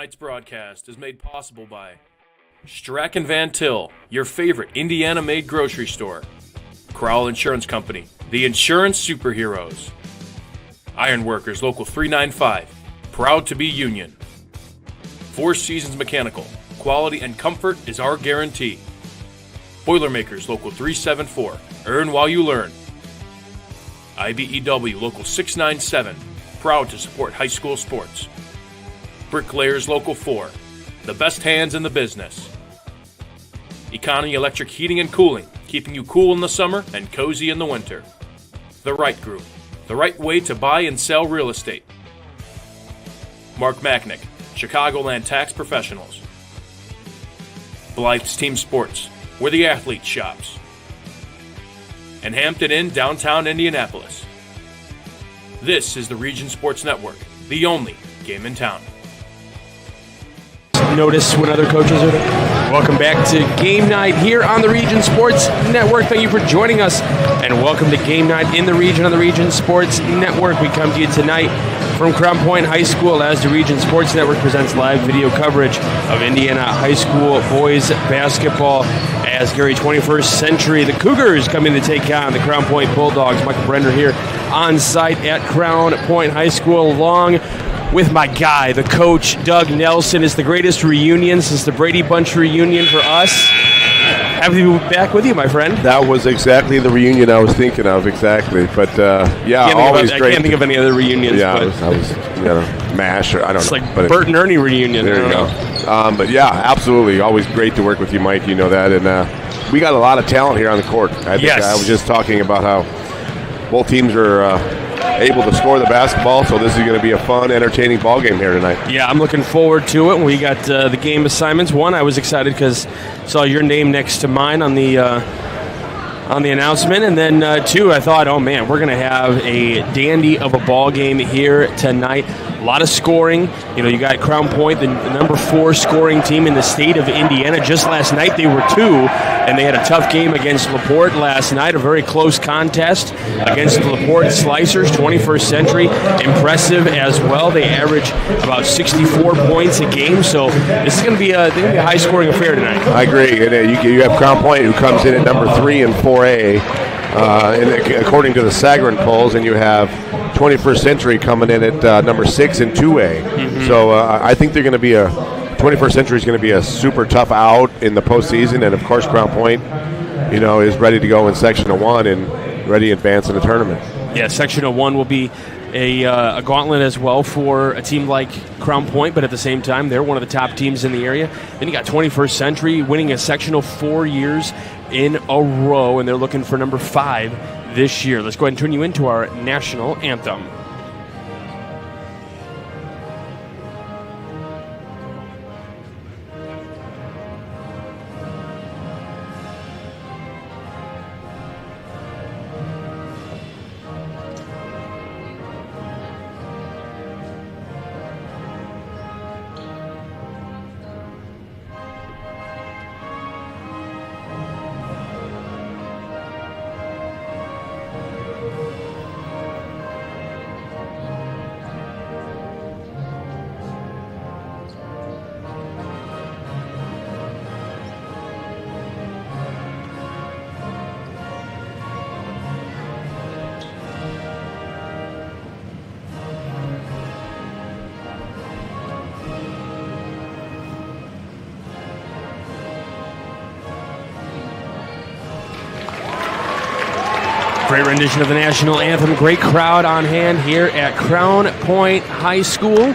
Tonight's broadcast is made possible by Strack & Van Til, your favorite Indiana-made grocery store. Crowell Insurance Company, the insurance superheroes. Ironworkers Local 395, proud to be union. Four Seasons Mechanical, quality and comfort is our guarantee. Boilermakers Local 374, earn while you learn. IBEW Local 697, proud to support high school sports. Bricklayers Local 4, the best hands in the business. Economy Electric Heating and Cooling, keeping you cool in the summer and cozy in the winter. The Right Group, the right way to buy and sell real estate. Mark Macknick, Chicagoland Tax Professionals. Blythe's Team Sports, where the athlete shops. And Hampton Inn, downtown Indianapolis. This is the Region Sports Network, the only game in town. Notice when other coaches are there. Welcome back to Game Night here on the Region Sports Network. Thank you for joining us, and welcome to Game Night in the Region on the Region Sports Network. We come to you tonight from Crown Point High School as the Region Sports Network presents live video coverage of Indiana high school boys basketball as Gary 21st Century, the Cougars, coming to take on the Crown Point Bulldogs. Michael Brenner here on site at Crown Point High School, along with my guy, the coach, Doug Nelson. It's the greatest reunion since the Brady Bunch reunion for us. Happy to be back with you, my friend. That was exactly the reunion I was thinking of, exactly. But, always great. I can't think of any other reunions. Yeah, I was MASH, or I don't know. It's like Bert and Ernie reunion. There you go. But, yeah, absolutely. Always great to work with you, Mike. You know that. And we got a lot of talent here on the court. I think I was just talking about how both teams are able to score the basketball, so this is going to be a fun, entertaining ball game here tonight. Yeah, I'm looking forward to it. We got the game assignments. One, I was excited because saw your name next to mine on the announcement, and then two, I thought, oh man, we're going to have a dandy of a ball game here tonight. A lot of scoring. You know, you got Crown Point, the number 4 scoring team in the state of Indiana. Just last night they were 2, and they had a tough game against LaPorte last night. A very close contest against the LaPorte Slicers, 21st Century. Impressive as well. They average about 64 points a game, so this is going to be a high-scoring affair tonight. I agree. And you have Crown Point, who comes in at number 3 in 4A, according to the Sagarin polls, and you have 21st Century coming in at number 6 in 2A. Mm-hmm. So I think they're going to be 21st Century is going to be a super tough out in the postseason, and of course Crown Point, is ready to go in Sectional 1 and ready to advance in the tournament. Yeah, Sectional 1 will be a gauntlet as well for a team like Crown Point, but at the same time, they're one of the top teams in the area. Then you got 21st Century winning a sectional 4 years in a row, and they're looking for number 5 this year. Let's go ahead and turn you into our national anthem. Great rendition of the national anthem. Great crowd on hand here at Crown Point High School.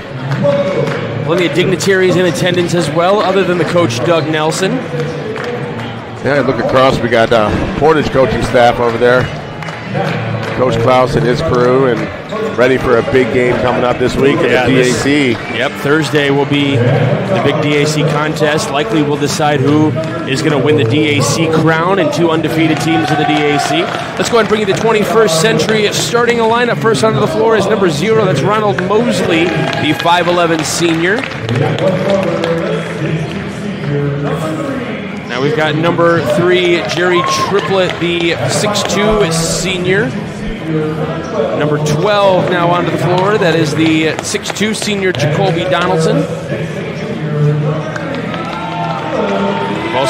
Plenty of dignitaries in attendance as well, other than the coach, Doug Nelson. Yeah, look across. We got Portage coaching staff over there. Coach Klaus and his crew, and ready for a big game coming up this week at the DAC. Thursday will be the big DAC contest. Likely will decide who is going to win the DAC crown, and 2 undefeated teams in the DAC. Let's go ahead and bring you the 21st Century starting a lineup. First onto the floor is number 0. That's Ronald Mosley, the 5'11 senior. Now we've got number 3, Jerry Triplett, the 6'2 senior. Number 12 now onto the floor. That is the 6'2 senior Jacoby Donaldson.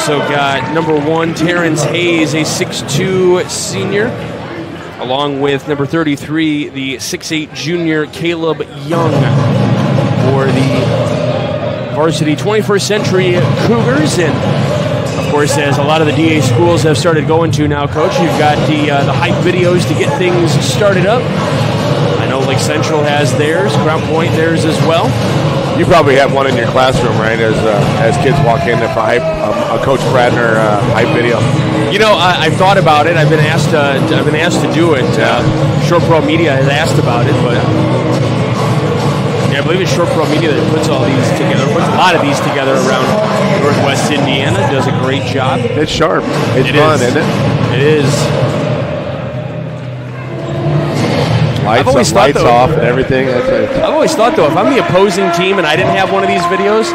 also got number 1, Terrence Hayes, a 6'2 senior, along with number 33, the 6'8 junior, Caleb Young, for the varsity 21st Century Cougars. And, of course, as a lot of the DA schools have started going to now, Coach, you've got the hype videos to get things started up. I know Lake Central has theirs, Crown Point theirs as well. You probably have one in your classroom, right? As kids walk in, if a Coach Bradner hype video. You know, I've thought about it. I've been asked to do it. Short Pro Media has asked about it, but I believe it's Short Pro Media that puts all these together. Puts a lot of these together around Northwest Indiana. Does a great job. It's sharp. It's fun, isn't it? It is. Lights off and everything. I've always thought, though, if I'm the opposing team and I didn't have one of these videos,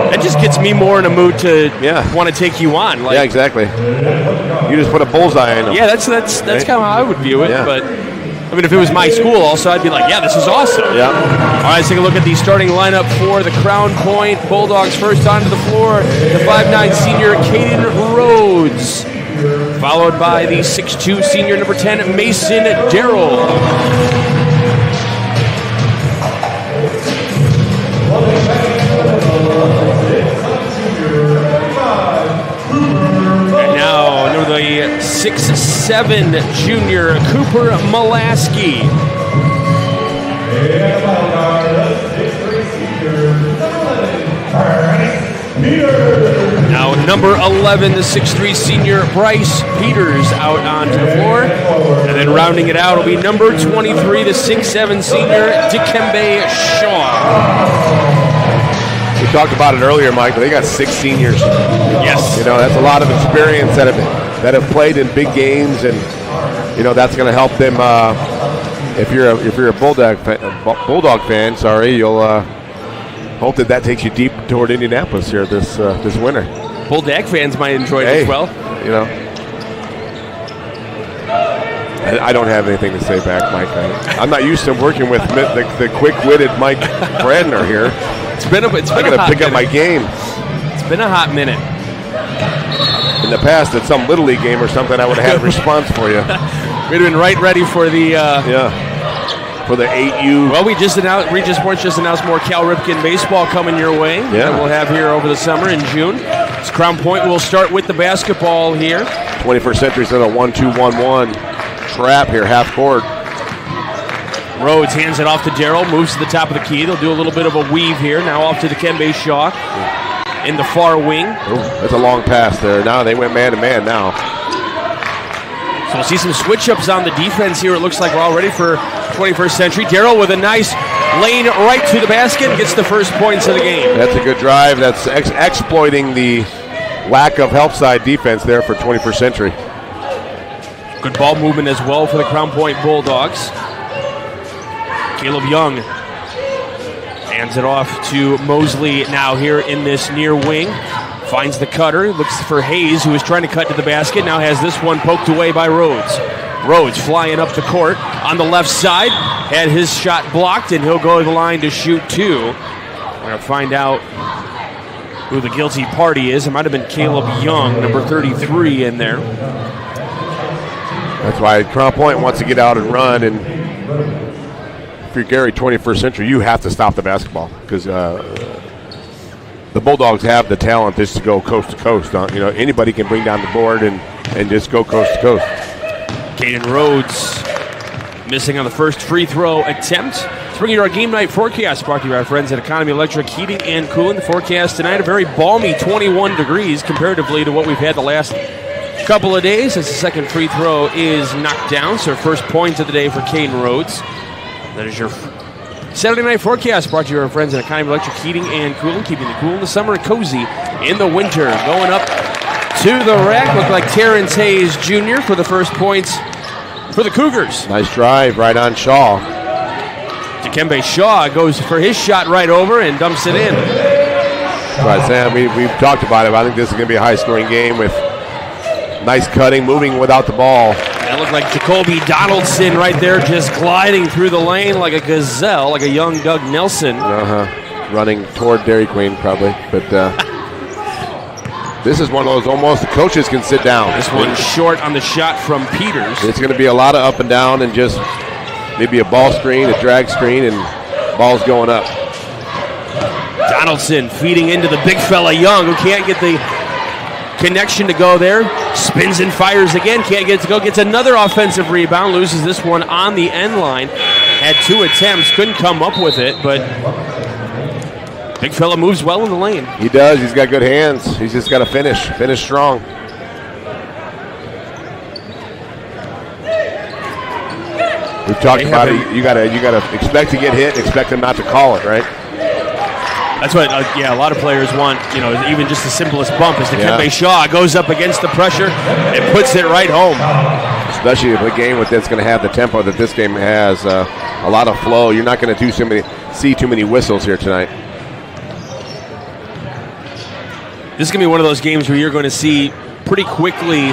that just gets me more in a mood to want to take you on. Yeah, exactly. You just put a bullseye in them. Yeah, that's right? Kind of how I would view it. Yeah. But I mean, if it was my school, also, I'd be like, yeah, this is awesome. Yeah. All right, let's take a look at the starting lineup for the Crown Point Bulldogs. First onto the floor, the 5'9 senior Caden Rhodes, followed by the 6'2 senior number 10 Mason Darrell. And now, number the 6'7 junior Cooper Molaski. Now, number 11, the 6'3 senior Bryce Peters out onto the floor. And then rounding it out will be number 23, the 6'7 senior Dikembe Shaw. We talked about it earlier, Mike, but they got 6 seniors. Yes. You know, that's a lot of experience that have played in big games, and you know that's going to help them. If you're a Bulldog fan, you'll hope that takes you deep toward Indianapolis here this winter. Bulldog fans might enjoy it as well. You know, I don't have anything to say back, Mike. I'm not used to working with the quick-witted Mike Bradner here. It's been I got to pick up my game. It's been a hot minute. In the past, at some Little League game or something, I would have had a response for you. We'd have been right ready for the for the 8U. Well, Region Sports just announced more Cal Ripken baseball coming your way. Yeah, that we'll have here over the summer in June. It's Crown Point. We'll start with the basketball here. 21st Century's in a 1-2-1-1 trap here, half court. Rhodes hands it off to Darrell, moves to the top of the key. They'll do a little bit of a weave here. Now off to Dikembe Shaw in the far wing. Ooh, that's a long pass there. Now they went man-to-man now. So we'll see some switch-ups on the defense here. It looks like we're all ready for 21st Century. Darrell with a nice lane right to the basket, gets the first points of the game. That's a good drive. That's exploiting the lack of help side defense there for 21st Century. Good ball movement as well for the Crown Point Bulldogs. Caleb Young hands it off to Mosley now here in this near wing. Finds the cutter, looks for Hayes, who is trying to cut to the basket. Now has this one poked away by Rhodes. Rhodes flying up the court on the left side. Had his shot blocked, and he'll go to the line to shoot 2. We're going to find out who the guilty party is. It might have been Caleb Young, number 33 in there. That's why Crown Point wants to get out and run, and if you're Gary 21st Century, you have to stop the basketball because the Bulldogs have the talent just to go coast to coast. You know, anybody can bring down the board and just go coast to coast. Caden Rhodes missing on the first free throw attempt. Let's bring you our game night forecast brought to you by our friends at Economy Electric Heating and Cooling. The forecast tonight, a very balmy 21 degrees comparatively to what we've had the last couple of days as the second free throw is knocked down. So first point of the day for Caden Rhodes. That is your Saturday night forecast brought to you by our friends at Economy Electric Heating and Cooling, keeping the cool in the summer and cozy in the winter. Going up to the rack, looked like Terrence Hayes Jr. for the first points for the Cougars. Nice drive right on Shaw. Dikembe Shaw goes for his shot right over and dumps it in. Right, Sam, we've talked about it, but I think this is going to be a high-scoring game with nice cutting, moving without the ball. That looked like Jacoby Donaldson right there, just gliding through the lane like a gazelle, like a young Doug Nelson. Running toward Dairy Queen, probably. But This is one of those almost the coaches can sit down. This one short on the shot from Peters. It's going to be a lot of up and down and just maybe a ball screen, a drag screen, and balls going up. Donaldson feeding into the big fella Young, who can't get the connection to go there. Spins and fires again, can't get it to go. Gets another offensive rebound, loses this one on the end line. Had 2 attempts, couldn't come up with it, but big fella moves well in the lane. He does. He's got good hands. He's just got to finish strong. We've talked about it. You gotta expect to get hit, expect him not to call it, right? That's what, a lot of players want, even just the simplest bump is Dikembe Shaw goes up against the pressure and puts it right home. Especially if a game with that's going to have the tempo that this game has, a lot of flow. You're not going to see too many whistles here tonight. This is going to be one of those games where you're going to see pretty quickly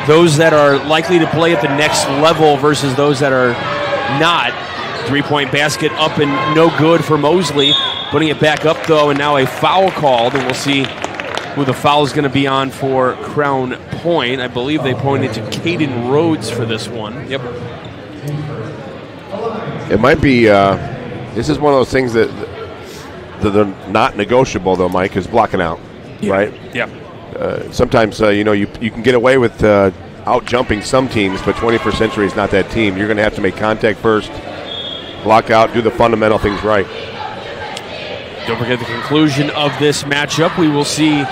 those that are likely to play at the next level versus those that are not. 3-point basket up and no good for Mosley. Putting it back up, though, and now a foul called, and we'll see who the foul is going to be on for Crown Point. I believe they pointed to Caden Rhodes for this one. Yep. It might be, this is one of those things that they're not negotiable, though, Mike, is blocking out, right? Yeah. Sometimes, you can get away with out-jumping some teams, but 21st Century is not that team. You're going to have to make contact first, block out, do the fundamental things right. Don't forget the conclusion of this matchup. We will see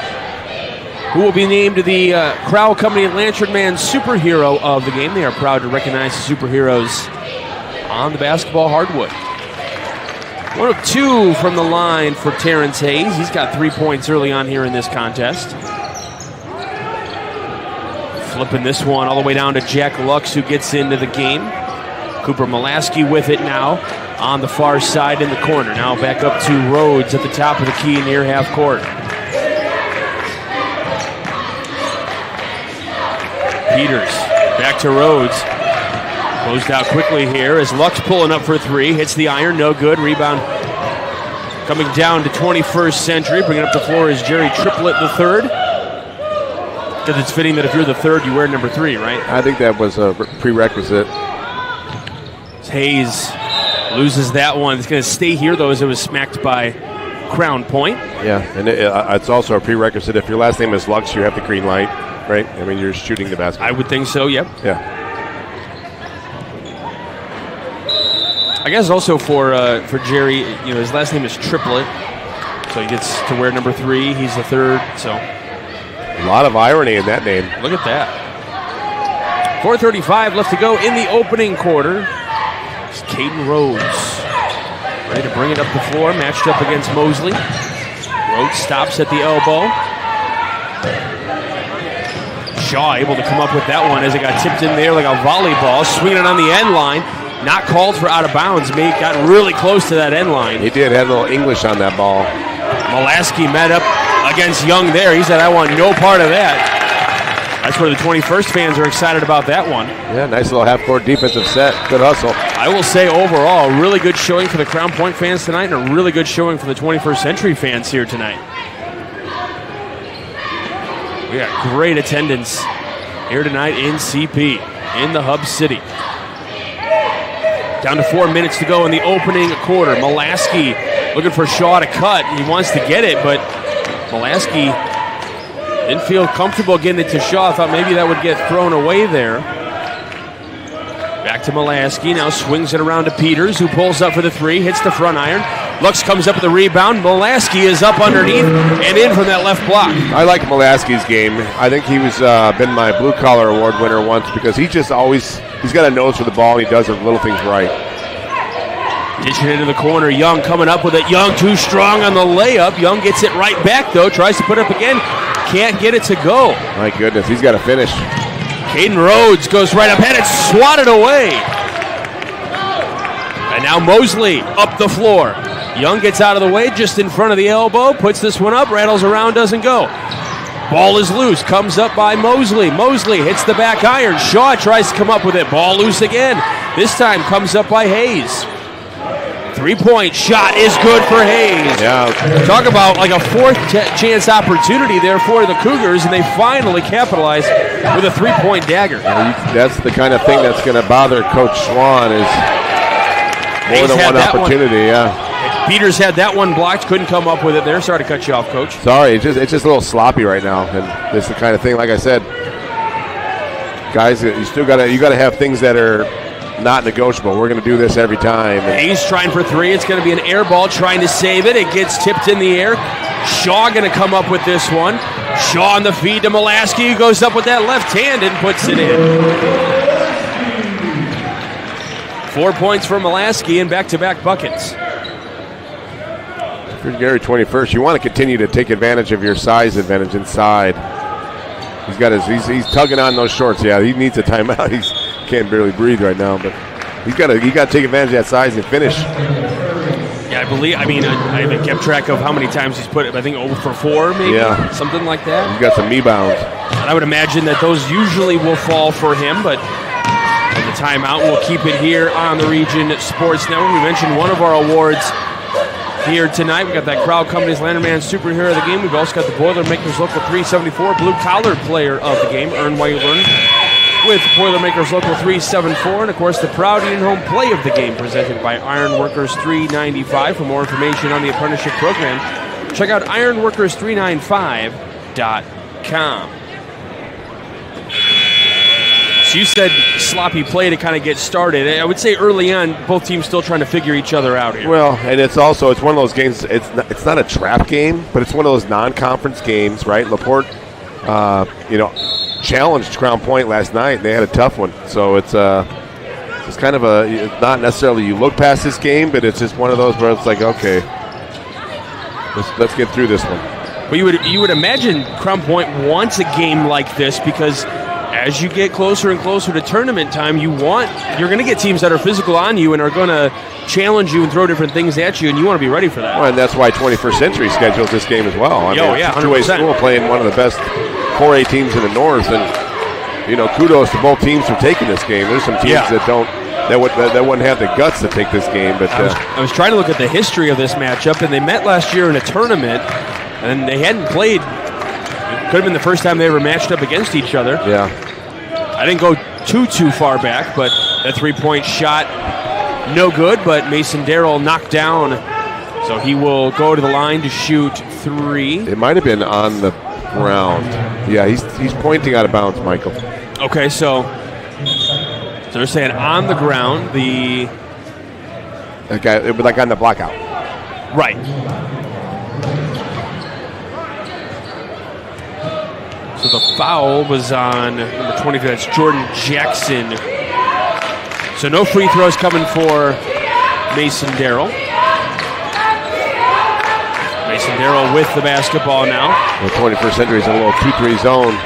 who will be named the Crowell Company Lantern Man Superhero of the game. They are proud to recognize the superheroes on the basketball hardwood. 1 of 2 from the line for Terrence Hayes. He's got 3 points early on here in this contest. Flipping this one all the way down to Jack Lux, who gets into the game. Cooper Molaski with it now on the far side in the corner. Now back up to Rhodes at the top of the key near half court. Peters back to Rhodes. Closed out quickly here as Lux pulling up for 3. Hits the iron, no good. Rebound coming down to 21st Century. Bringing up the floor is Jerry Triplett the third. Because it's fitting that if you're the third, you wear number 3, right? I think that was a prerequisite. Hayes loses that one. It's going to stay here, though, as it was smacked by Crown Point. Yeah, and it's also a prerequisite. If your last name is Lux, you have the green light, right? I mean, you're shooting the basket. I would think so, yep. Yeah. I guess also for Jerry, his last name is Triplett, so he gets to wear number 3. He's the third, so. A lot of irony in that name. Look at that. 4:35 left to go in the opening quarter. Caden Rhodes ready to bring it up the floor, matched up against Mosley. Rhodes stops at the elbow. Shaw able to come up with that one as it got tipped in there like a volleyball, swinging it on the end line. Not called for out of bounds. Got really close to that end line. He did, had a little English on that ball. Molaski met up against Young there. He said, I want no part of that. That's where the 21st fans are excited about that one. Yeah, nice little half-court defensive set. Good hustle. I will say overall, a really good showing for the Crown Point fans tonight and a really good showing for the 21st Century fans here tonight. We got great attendance here tonight in CP, in the Hub City. Down to 4 minutes to go in the opening quarter. Molaski looking for Shaw to cut. He wants to get it, but Molaski didn't feel comfortable getting it to Shaw. Thought maybe that would get thrown away there. Back to Molaski. Now swings it around to Peters, who pulls up for the 3. Hits the front iron. Lux comes up with the rebound. Molaski is up underneath and in from that left block. I like Molaski's game. I think he was been my Blue Collar Award winner once because he's got a nose for the ball and he does the little things right. Dishing into the corner. Young coming up with it. Young too strong on the layup. Young gets it right back, though. Tries to put it up again. Can't get it to go. My goodness, he's got to finish. Caden Rhodes goes right up, had it swatted away. And now Mosley up the floor. Young gets out of the way, just in front of the elbow, puts this one up, rattles around, doesn't go. Ball is loose, comes up by Mosley. Mosley hits the back iron. Shaw tries to come up with it. Ball loose again. This time comes up by Hayes. Three-point shot is good for Hayes. Yeah. Talk about like a fourth chance opportunity there for the Cougars, and they finally capitalize with a three-point dagger. That's the kind of thing that's going to bother Coach Swan is more than one opportunity. Yeah. Peters had that one blocked, couldn't come up with it there. Sorry to cut you off, Coach. Sorry, it's just a little sloppy right now, and it's the kind of thing. Like I said, guys, you got to have things that are not negotiable. We're going to do this every time. Hayes trying for three. It's going to be an air ball, trying to save it. It gets tipped in the air. Shaw going to come up with this one. Shaw on the feed to Mulaski, who goes up with that left hand and puts it in. 4 points for Mulaski and back-to-back buckets. For Gary 21st, you want to continue to take advantage of your size advantage inside. He's tugging on those shorts. Yeah, he needs a timeout. He can't barely breathe right now, but he got to take advantage of that size and finish. Yeah, I haven't kept track of how many times he's put it. I think 0 for 4, maybe, something like that. He's got some rebounds. And I would imagine that those usually will fall for him, but the timeout will keep it here on the Region Sports Network. We mentioned one of our awards here tonight. We got that Crowd Companies Landerman Superhero of the Game. We've also got the Boilermakers Local 374 Blue Collar Player of the Game. Earn while you learn with Boilermakers Local 374. And, of course, the Proud Indian Home Play of the Game presented by Ironworkers 395. For more information on the apprenticeship program, check out ironworkers395.com. So you said sloppy play to kind of get started. I would say early on, both teams still trying to figure each other out here. Well, and it's one of those games. It's not a trap game, but it's one of those non-conference games, right? LaPorte, challenged Crown Point last night. And they had a tough one, so it's kind of it's not necessarily you look past this game, but it's just one of those where it's like, okay, let's get through this one. Well, you would imagine Crown Point wants a game like this because as you get closer and closer to tournament time, you're going to get teams that are physical on you and are going to challenge you and throw different things at you, and you want to be ready for that. Well, and that's why 21st Century schedules this game as well. I mean, 100%. Two-way school playing one of the best 4A teams in the North, and kudos to both teams for taking this game. There's some teams that wouldn't have the guts to take this game. But I was trying to look at the history of this matchup, and they met last year in a tournament, and they hadn't played. It could have been the first time they ever matched up against each other. Yeah. I didn't go too far back, but that three-point shot, no good, but Mason Darrell knocked down. So he will go to the line to shoot three. It might have been on the ground. Yeah, he's pointing out of bounds, Michael. Okay, so they're saying on the ground, it was like on the blockout. Right. So the foul was on number 22. That's Jordan Jackson. So no free throws coming for Mason Darrell. Mason Darrell with the basketball now. The 21st Century is in a little 2-3 zone.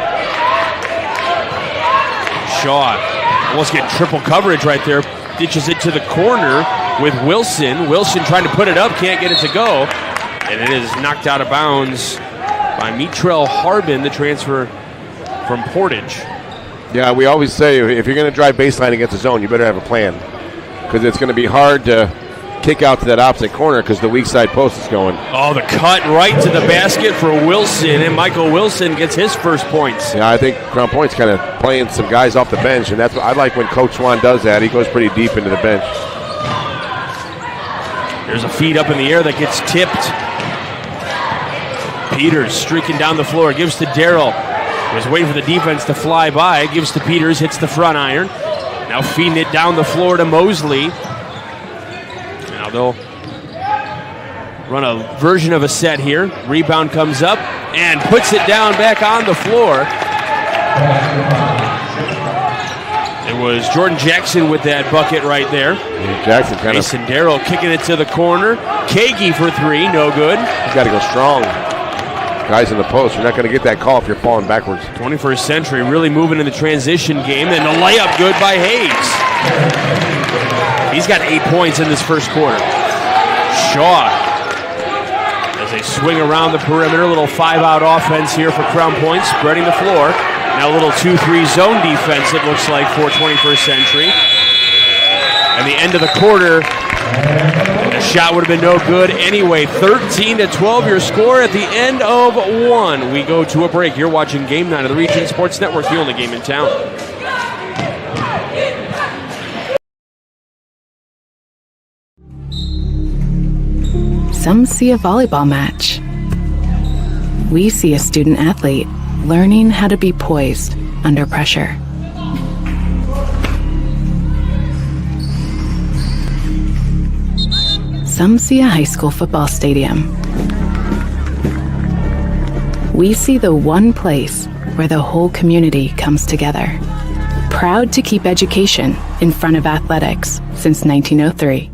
Shaw almost getting triple coverage right there. Ditches it to the corner with Wilson. Wilson trying to put it up, can't get it to go. And it is knocked out of bounds by Mitrell Harbin, the transfer from Portage. Yeah, we always say if you're going to drive baseline against the zone, you better have a plan, because it's going to be hard to kick out to that opposite corner because the weak side post is going. Oh, the cut right to the basket for Wilson, and Michael Wilson gets his first points. Yeah, I think Crown Point's kind of playing some guys off the bench, and that's what I like when Coach Swan does that. He goes pretty deep into the bench. There's a feed up in the air that gets tipped. Peters streaking down the floor, gives to Darrell. Was waiting for the defense to fly by. Gives to Peters, hits the front iron. Now feeding it down the floor to Mosley. Now they'll run a version of a set here. Rebound comes up and puts it down back on the floor. It was Jordan Jackson with that bucket right there. Jackson kind of. Mason Darrell kicking it to the corner. Kagi for three, no good. He's got to go strong. Guys in the post, you're not going to get that call if you're falling backwards. 21st Century really moving in the transition game, and the layup good by Hayes. He's got 8 points in this first quarter. Shaw, as they swing around the perimeter, a little 5-out offense here for Crown Point, spreading the floor. Now a little 2-3 zone defense, it looks like, for 21st Century. And the end of the quarter, The shot would have been no good anyway. 13-12 your score at the end of one. We go to a break. You're watching Game Night of the Region Sports Network, the only game in town. Some see a volleyball match. We see a student athlete learning how to be poised under pressure. Some see a high school football stadium. We see the one place where the whole community comes together. Proud to keep education in front of athletics since 1903.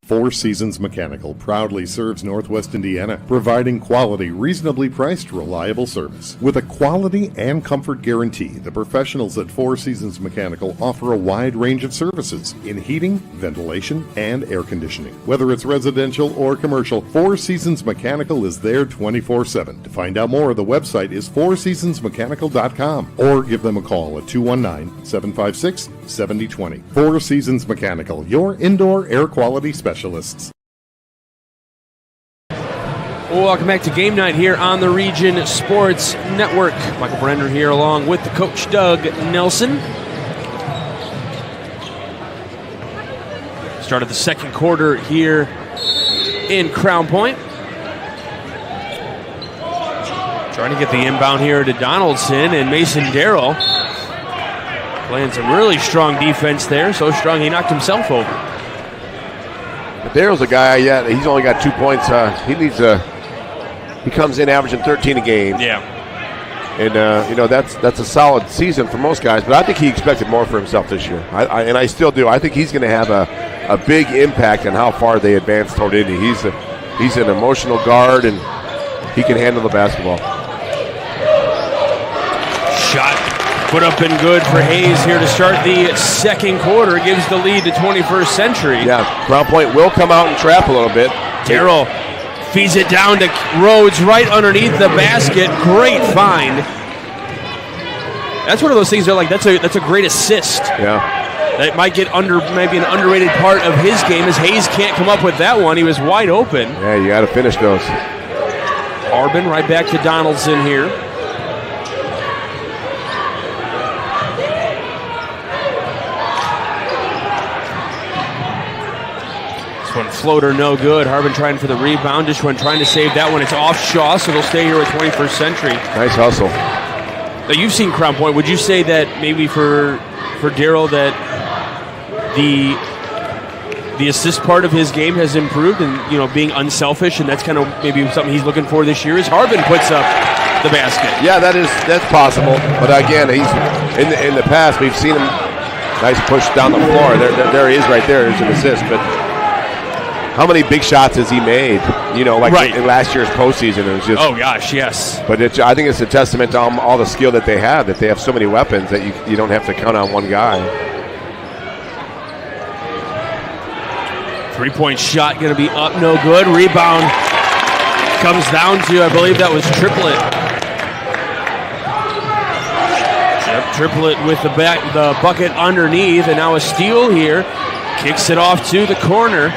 Four Seasons Mechanical proudly serves Northwest Indiana, providing quality, reasonably priced, reliable service. With a quality and comfort guarantee, the professionals at Four Seasons Mechanical offer a wide range of services in heating, ventilation, and air conditioning. Whether it's residential or commercial, Four Seasons Mechanical is there 24/7. To find out more, the website is fourseasonsmechanical.com or give them a call at 219-756-7020. Four Seasons Mechanical, your indoor air quality specialists. Welcome back to Game Night here on the Region Sports Network. Michael Brenner here along with the coach Doug Nelson. Started the second quarter here in Crown Point. Trying to get the inbound here to Donaldson, and Mason Darrell playing some really strong defense there. So strong he knocked himself over. Darrell's a guy, he's only got 2 points. He comes in averaging 13 a game. Yeah. And, that's a solid season for most guys, but I think he expected more for himself this year. I still do. I think he's going to have a big impact on how far they advance toward Indy. He's an emotional guard, and he can handle the basketball. Shot put up and good for Hayes here to start the second quarter. Gives the lead to 21st Century. Yeah, Crown Point will come out and trap a little bit. Darrell feeds it down to Rhodes right underneath the basket. Great find. That's one of those things that that's a great assist. Yeah. That might get maybe an underrated part of his game, as Hayes can't come up with that one. He was wide open. Yeah, you got to finish those. Harbin right back to Donaldson here. One floater, no good. Harbin trying for the rebound. Dishwan trying to save that one. It's off Shaw, so they'll stay here with 21st Century. Nice hustle. Now, you've seen Crown Point. Would you say that maybe for Darrell that the assist part of his game has improved, and being unselfish, and that's kind of maybe something he's looking for this year? As Harbin puts up the basket. Yeah, that's possible. But again, he's in the past we've seen him nice push down the floor. There he is right there. There's an assist, but. How many big shots has he made? Right. in last year's postseason, it was just. Oh gosh, yes. But I think it's a testament to all the skill that they have. That they have so many weapons that you don't have to count on one guy. 3-point shot going to be up, no good. Rebound comes down to, I believe that was Triplett. Triplett with the bucket underneath, and now a steal here. Kicks it off to the corner.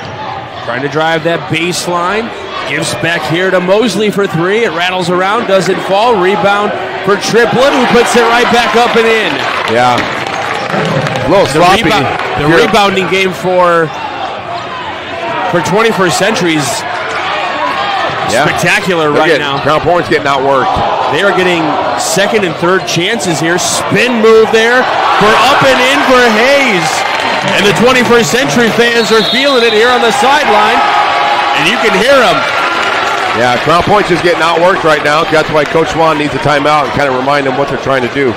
Trying to drive that baseline. Gives back here to Mosley for three. It rattles around, doesn't fall. Rebound for Triplett, who puts it right back up and in. Yeah. A little sloppy. The rebounding game for 21st Century's spectacular right now. Crown Point's getting outworked. They are getting second and third chances here. Spin move there for up and in for Hayes. And the 21st Century fans are feeling it here on the sideline, and you can hear them. Yeah, Crown Point's just getting outworked right now. That's why Coach Swan needs a timeout and kind of remind them what they're trying to do.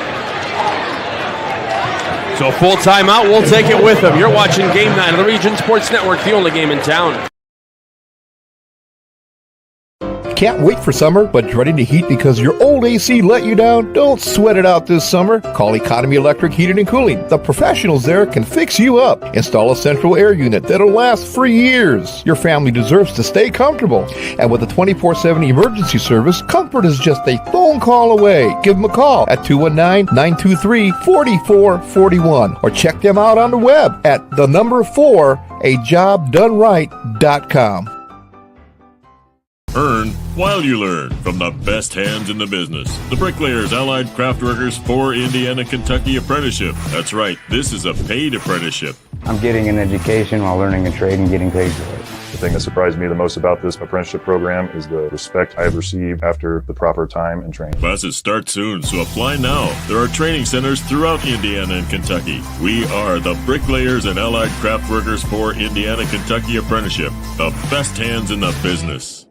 So full timeout, we'll take it with them. You're watching Game Night of the Region Sports Network, the only game in town. Can't wait for summer, but dreading the heat because your old AC let you down? Don't sweat it out this summer. Call Economy Electric Heating and Cooling. The professionals there can fix you up. Install a central air unit that'll last for years. Your family deserves to stay comfortable. And with a 24/7 emergency service, comfort is just a phone call away. Give them a call at 219-923-4441 or check them out on the web at 4ajobdoneright.com. Earn while you learn from the best hands in the business. The Bricklayers Allied Craftworkers for Indiana, Kentucky Apprenticeship. That's right, this is a paid apprenticeship. I'm getting an education while learning a trade and getting paid for it. The thing that surprised me the most about this apprenticeship program is the respect I've received after the proper time and training. Classes start soon, so apply now. There are training centers throughout Indiana and Kentucky. We are the Bricklayers and Allied Craftworkers for Indiana, Kentucky Apprenticeship. The best hands in the business.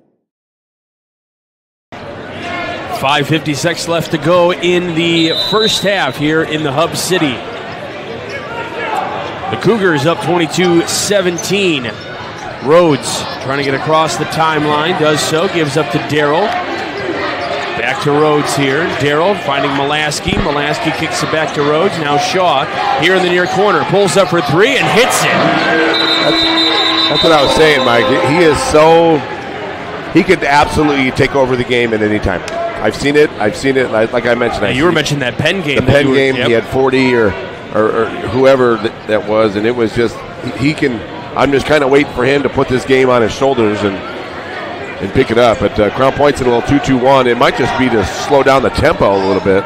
5:56 left to go in the first half here in the Hub City. The Cougars up 22-17. Rhodes trying to get across the timeline, does so, gives up to Darrell. Back to Rhodes here. Darrell finding Molaski. Molaski kicks it back to Rhodes. Now Shaw here in the near corner. Pulls up for three and hits it. That's what I was saying, Mike. He could absolutely take over the game at any time. I've seen it. Like I mentioned. Yeah, you were mentioning that Penn game. The Penn game, yep. He had 40 or whoever that was, and it was just, he can, I'm just kind of waiting for him to put this game on his shoulders and pick it up. But Crown Point's in a little 2-2-1. It might just be to slow down the tempo a little bit.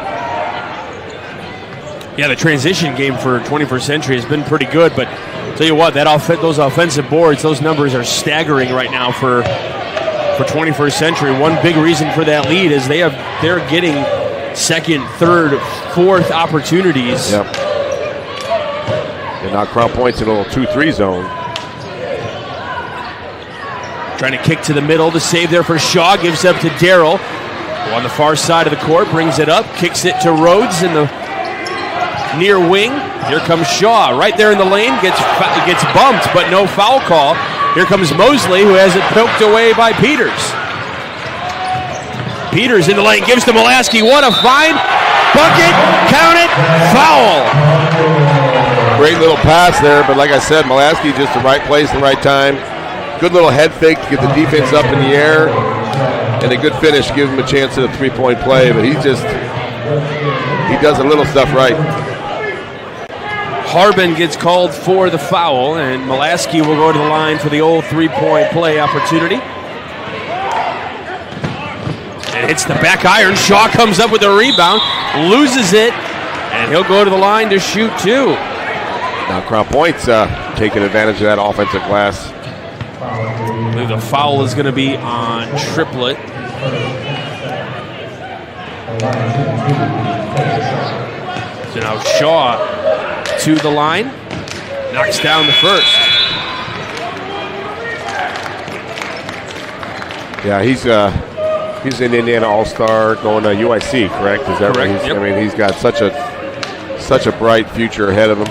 Yeah, the transition game for 21st Century has been pretty good, but tell you what, those offensive boards, those numbers are staggering right now for 21st Century. One big reason for that lead is they're getting second, third, fourth opportunities. Yep. And now Crown Point's in a little 2-3 zone. Trying to kick to the middle. The save there for Shaw. Gives up to Darrell. On the far side of the court. Brings it up. Kicks it to Rhodes in the near wing. Here comes Shaw. Right there in the lane. Gets bumped, but no foul call. Here comes Mosley, who has it poked away by Peters. Peters in the lane. Gives to Molaski. What a find. Bucket. Count it. Foul. Great little pass there, but like I said, Molaski just the right place, the right time. Good little head fake to get the defense up in the air, and a good finish gives him a chance at a three-point play, but he does a little stuff right. Harbin gets called for the foul, and Molaski will go to the line for the old three-point play opportunity. And hits the back iron. Shaw comes up with a rebound, loses it, and he'll go to the line to shoot two. Now Crown Point's taking advantage of that offensive glass. I believe the foul is going to be on Triplett. So now Shaw to the line, knocks down the first. Yeah, he's an Indiana All-Star going to UIC, correct? Is that correct? Right? Yep. I mean, he's got such a bright future ahead of him.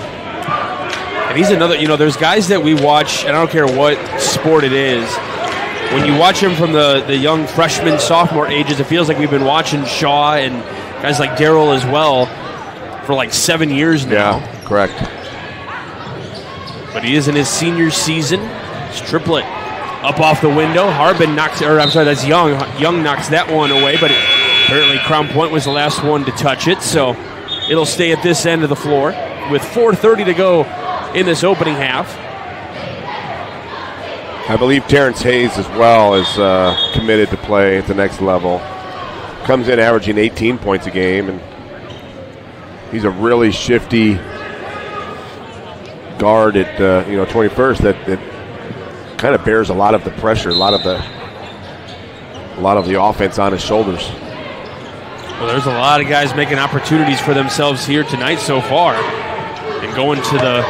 And he's another, there's guys that we watch, and I don't care what sport it is, when you watch him from the young freshman, sophomore ages, it feels like we've been watching Shaw and guys like Darrell as well for like 7 years now. Yeah, correct. But he is in his senior season. It's Triplett up off the window. Harbin that's Young. Young knocks that one away, but apparently Crown Point was the last one to touch it, so it'll stay at this end of the floor with 4:30 to go in this opening half. I believe Terrence Hayes as well is committed to play at the next level. Comes in averaging 18 points a game, and he's a really shifty guard at 21st that kind of bears a lot of the pressure, a lot of the offense on his shoulders. Well, there's a lot of guys making opportunities for themselves here tonight so far, and going to the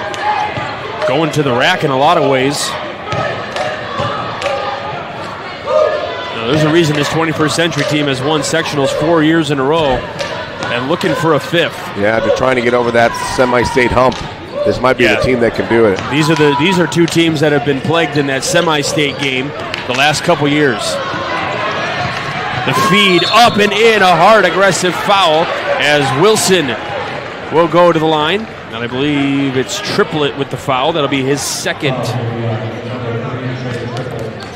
rack in a lot of ways. Now, there's a reason this 21st Century team has won sectionals 4 years in a row and looking for a fifth. Yeah, they're trying to get over that semi-state hump. This might be the team that can do it. These are two teams that have been plagued in that semi-state game the last couple years. The feed up and in, a hard, aggressive foul as Wilson will go to the line. And I believe it's Triplett with the foul. That'll be his second.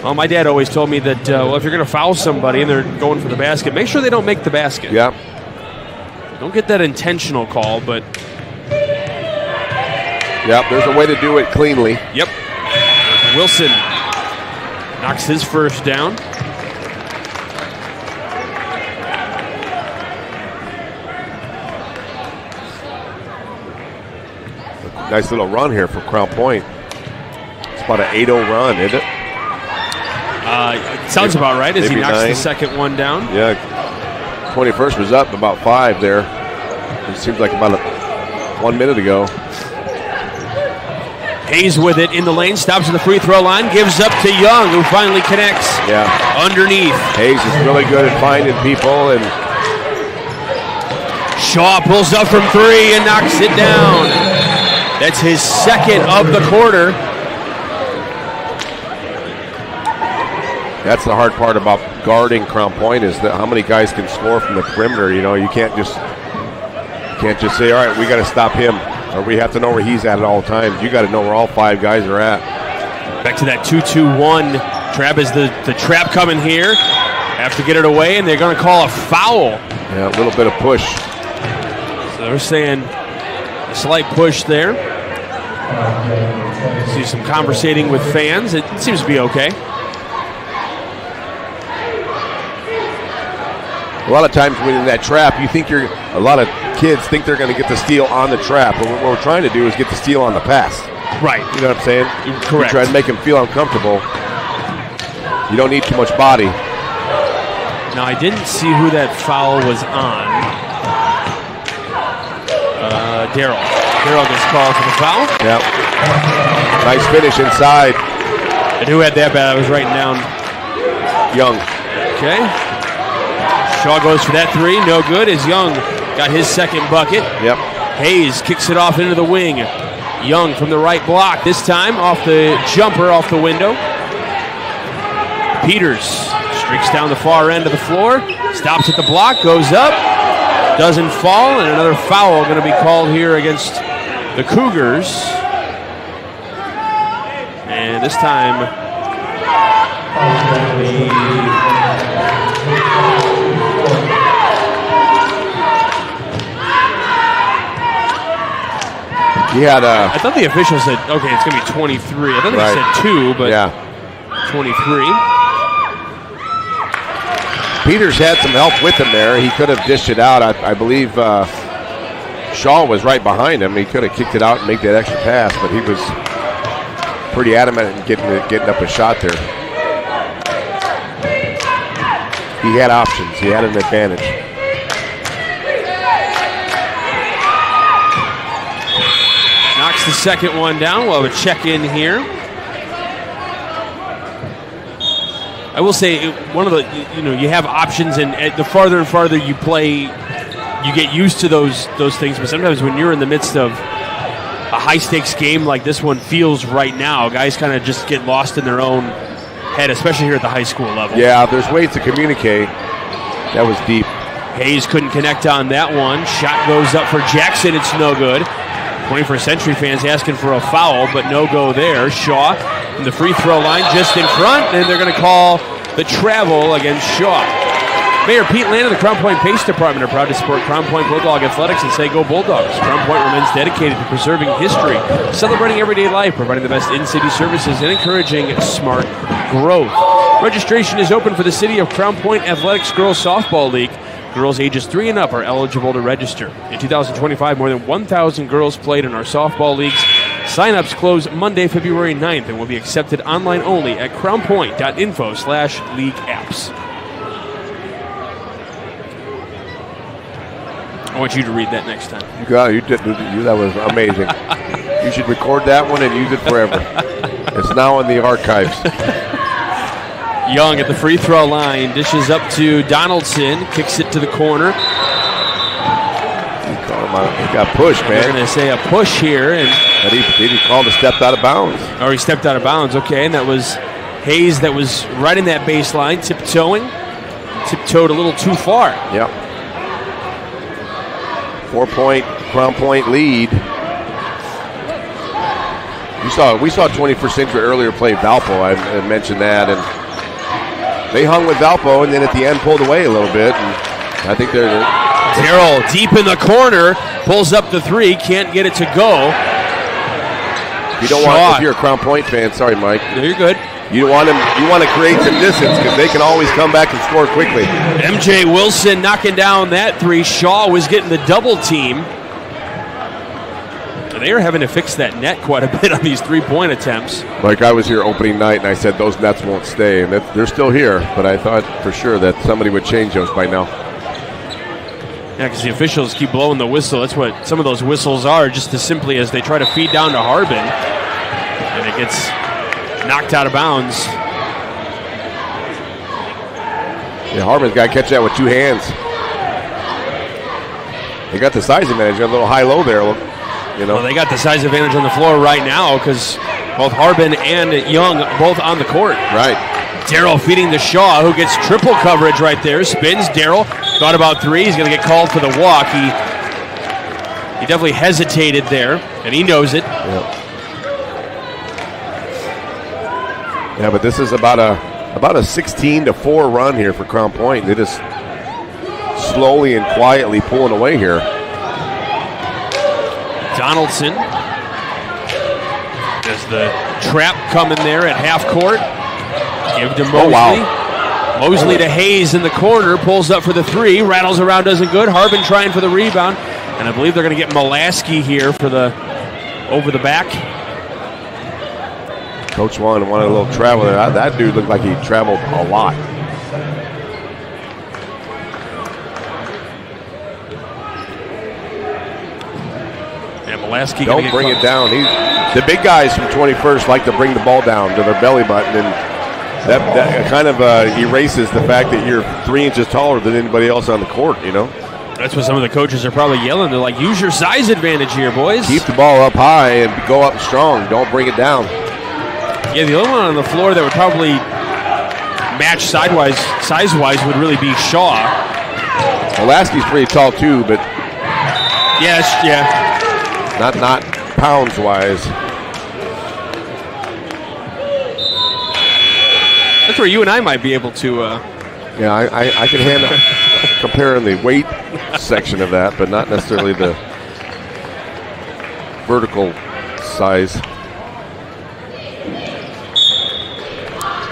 Well, my dad always told me that, if you're going to foul somebody and they're going for the basket, make sure they don't make the basket. Yeah. Don't get that intentional call, but... Yep, there's a way to do it cleanly. Yep. Wilson knocks his first down. Nice little run here from Crown Point. It's about an 8-0 run, isn't it? It sounds about right as he knocks 9. the second one down. Yeah. 21st was up about 5 there. It seems like about 1 minute ago. Hayes with it in the lane, stops at the free throw line, gives up to Young, who finally connects underneath. Hayes is really good at finding people, and Shaw pulls up from 3 and knocks it down. That's his second of the quarter. that's the hard part about guarding Crown Point is that how many guys can score from the perimeter. You know, you can't just say, all right, we got to stop him, or we have to know where he's at all times. You got to know where all 5 guys are at. Back to that 2-2-1 trap. Is the trap coming here? Have to get it away, and they're going to call a foul. Yeah, a little bit of push. So they're saying a slight push there. See some conversating with fans. It seems to be okay. A lot of times when in that trap, you think a lot of kids think they're going to get the steal on the trap, but what we're trying to do is get the steal on the pass. Right. You know what I'm saying? Correct. You try to make them feel uncomfortable. You don't need too much body. Now, I didn't see who that foul was on. Darrell. Darrell gets called for the foul. Yep. Nice finish inside. And who had that bad? I was writing down. Young. Okay. Shaw goes for that 3. No good as Young got his second bucket. Yep. Hayes kicks it off into the wing. Young from the right block. This time off the jumper off the window. Peters streaks down the far end of the floor. Stops at the block. Goes up. Doesn't fall. And another foul going to be called here against the Cougars. And this time I thought the official said, okay, it's going to be 23. I thought they said 2, but 23. Peters had some help with him there. He could have dished it out. I believe Shaw was right behind him. He could have kicked it out and made that extra pass, but he was pretty adamant in getting up a shot there. He had options. He had an advantage. Knocks the second one down. We'll have a check-in here. I will say, one of the, you have options, and the farther and farther you play, you get used to those things. But sometimes when you're in the midst of a high-stakes game like this one feels right now, guys kind of just get lost in their own head, especially here at the high school level. Yeah, there's ways to communicate. That was deep. Hayes couldn't connect on that one. Shot goes up for Jackson. It's no good. 21st Century fans asking for a foul, but no go there. Shaw from the free throw line just in front, and they're going to call the travel against Shaw. Mayor Pete Land of the Crown Point Pace Department are proud to support Crown Point Bulldog Athletics and say go Bulldogs. Crown Point remains dedicated to preserving history, celebrating everyday life, providing the best in-city services, and encouraging smart growth. Registration is open for the City of Crown Point Athletics Girls Softball League. Girls ages 3 and up are eligible to register. In 2025, more than 1,000 girls played in our softball leagues. Sign-ups close Monday, February 9th, and will be accepted online only at crownpoint.info/league-apps. I want you to read that next time. You got it. You did. That was amazing. You should record that one and use it forever. It's now in the archives. Young at the free throw line, dishes up to Donaldson, kicks it to the corner. He got pushed, man. They're going to say a push here. But he called a stepped out of bounds. Or he stepped out of bounds, okay. And that was Hayes that was right in that baseline, tiptoeing. tiptoed a little too far. Yep. 4-point Crown Point lead. We saw 21st Century earlier play Valpo. I mentioned that, and they hung with Valpo, and then at the end pulled away a little bit. And I think they're Darrell deep in the corner, pulls up the three, can't get it to go. You don't want, if you're a Crown Point fan, sorry, Mike. No, you're good. You want to create some distance because they can always come back and score quickly. MJ Wilson knocking down that three. Shaw was getting the double team. They are having to fix that net quite a bit on these 3-point attempts. Like, I was here opening night, and I said those nets won't stay, and they're still here, but I thought for sure that somebody would change those by now. Yeah, because the officials keep blowing the whistle. That's what some of those whistles are, just as simply as they try to feed down to Harbin, and it gets knocked out of bounds. Yeah, Harbin's got to catch that with two hands. They got the size advantage, a little high-low there. Well, they got the size advantage on the floor right now because both Harbin and Young both on the court. Right. Darrell feeding to Shaw, who gets triple coverage right there. Spins. Darrell thought about three. He's going to get called for the walk. He definitely hesitated there, and he knows it. Yeah, but this is about a 16-4 run here for Crown Point. They just slowly and quietly pulling away here. Donaldson. There's the trap coming there at half court. Give to Mosley. Oh, wow. Mosley to Hayes in the corner. Pulls up for the three. Rattles around, doesn't good. Harbin trying for the rebound. And I believe they're going to get Mulaski here for the over the back. Coach wanted a little travel there. That dude looked like he traveled a lot. And Mulaski don't bring it down. The big guys from 21st like to bring the ball down to their belly button, and that kind of erases the fact that you're 3 inches taller than anybody else on the court, you know? That's what some of the coaches are probably yelling. They're like, use your size advantage here, boys. Keep the ball up high and go up strong. Don't bring it down. Yeah, the only one on the floor that would probably match size-wise would really be Shaw. Mulaski's pretty tall too, but yeah. Not pounds-wise. That's where you and I might be able to. Yeah, I can handle comparing the weight section of that, but not necessarily the vertical size.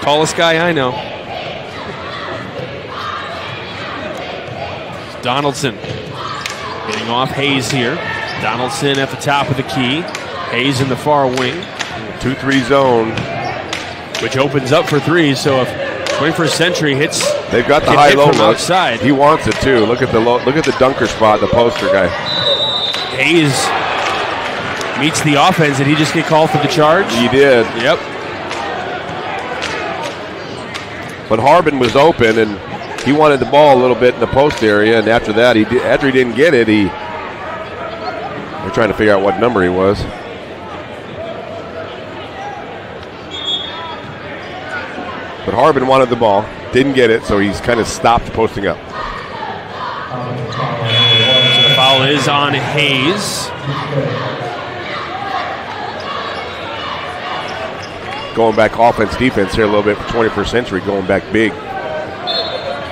Tallest guy I know. Donaldson getting off Hayes here. Donaldson at the top of the key. Hayes in the far wing. 2-3 zone. Which opens up for threes, so if 21st Century hits, they've got the high-low look. Outside. He wants it too. Look at the dunker spot, the poster guy. Hayes meets the offense. Did he just get called for the charge? He did. Yep. But Harbin was open, and he wanted the ball a little bit in the post area. And after that, after he didn't get it, they're trying to figure out what number he was. But Harbin wanted the ball, didn't get it, so he's kind of stopped posting up. So the foul is on Hayes. Going back offense, defense here a little bit for 21st Century, going back big.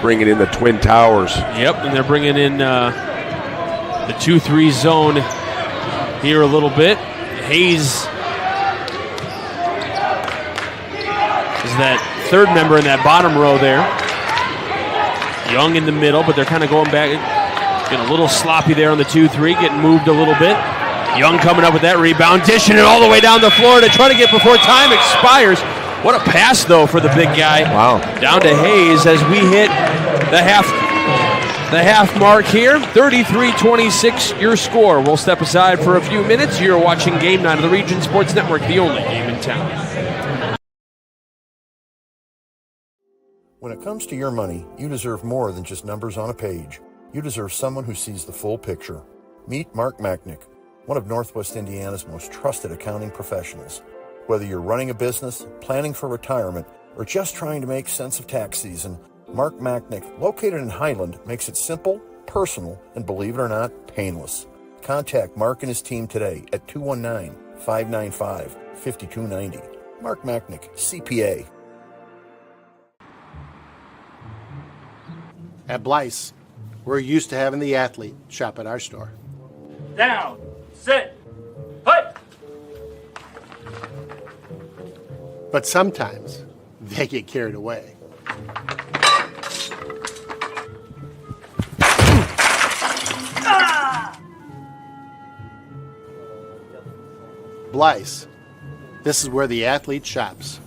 Bringing in the Twin Towers. Yep, and they're bringing in the 2-3 zone here a little bit. Hayes is that third member in that bottom row there. Young in the middle, but they're kind of going back, getting a little sloppy there on the 2-3, getting moved a little bit. Young coming up with that rebound, dishing it all the way down the floor to try to get before time expires. What a pass, though, for the big guy. Wow. Down to Hayes as we hit the half mark here. 33-26 your score. We'll step aside for a few minutes. You're watching Game 9 of the Region Sports Network, the only game in town. When it comes to your money, you deserve more than just numbers on a page. You deserve someone who sees the full picture. Meet Mark Machnick, one of Northwest Indiana's most trusted accounting professionals. Whether you're running a business, planning for retirement, or just trying to make sense of tax season, Mark Machnick, located in Highland, makes it simple, personal, and believe it or not, painless. Contact Mark and his team today at 219-595-5290. Mark Machnick, CPA. At Blyce, we're used to having the athlete shop at our store. Down, sit, put. But sometimes they get carried away. Blyce, this is where the athlete shops.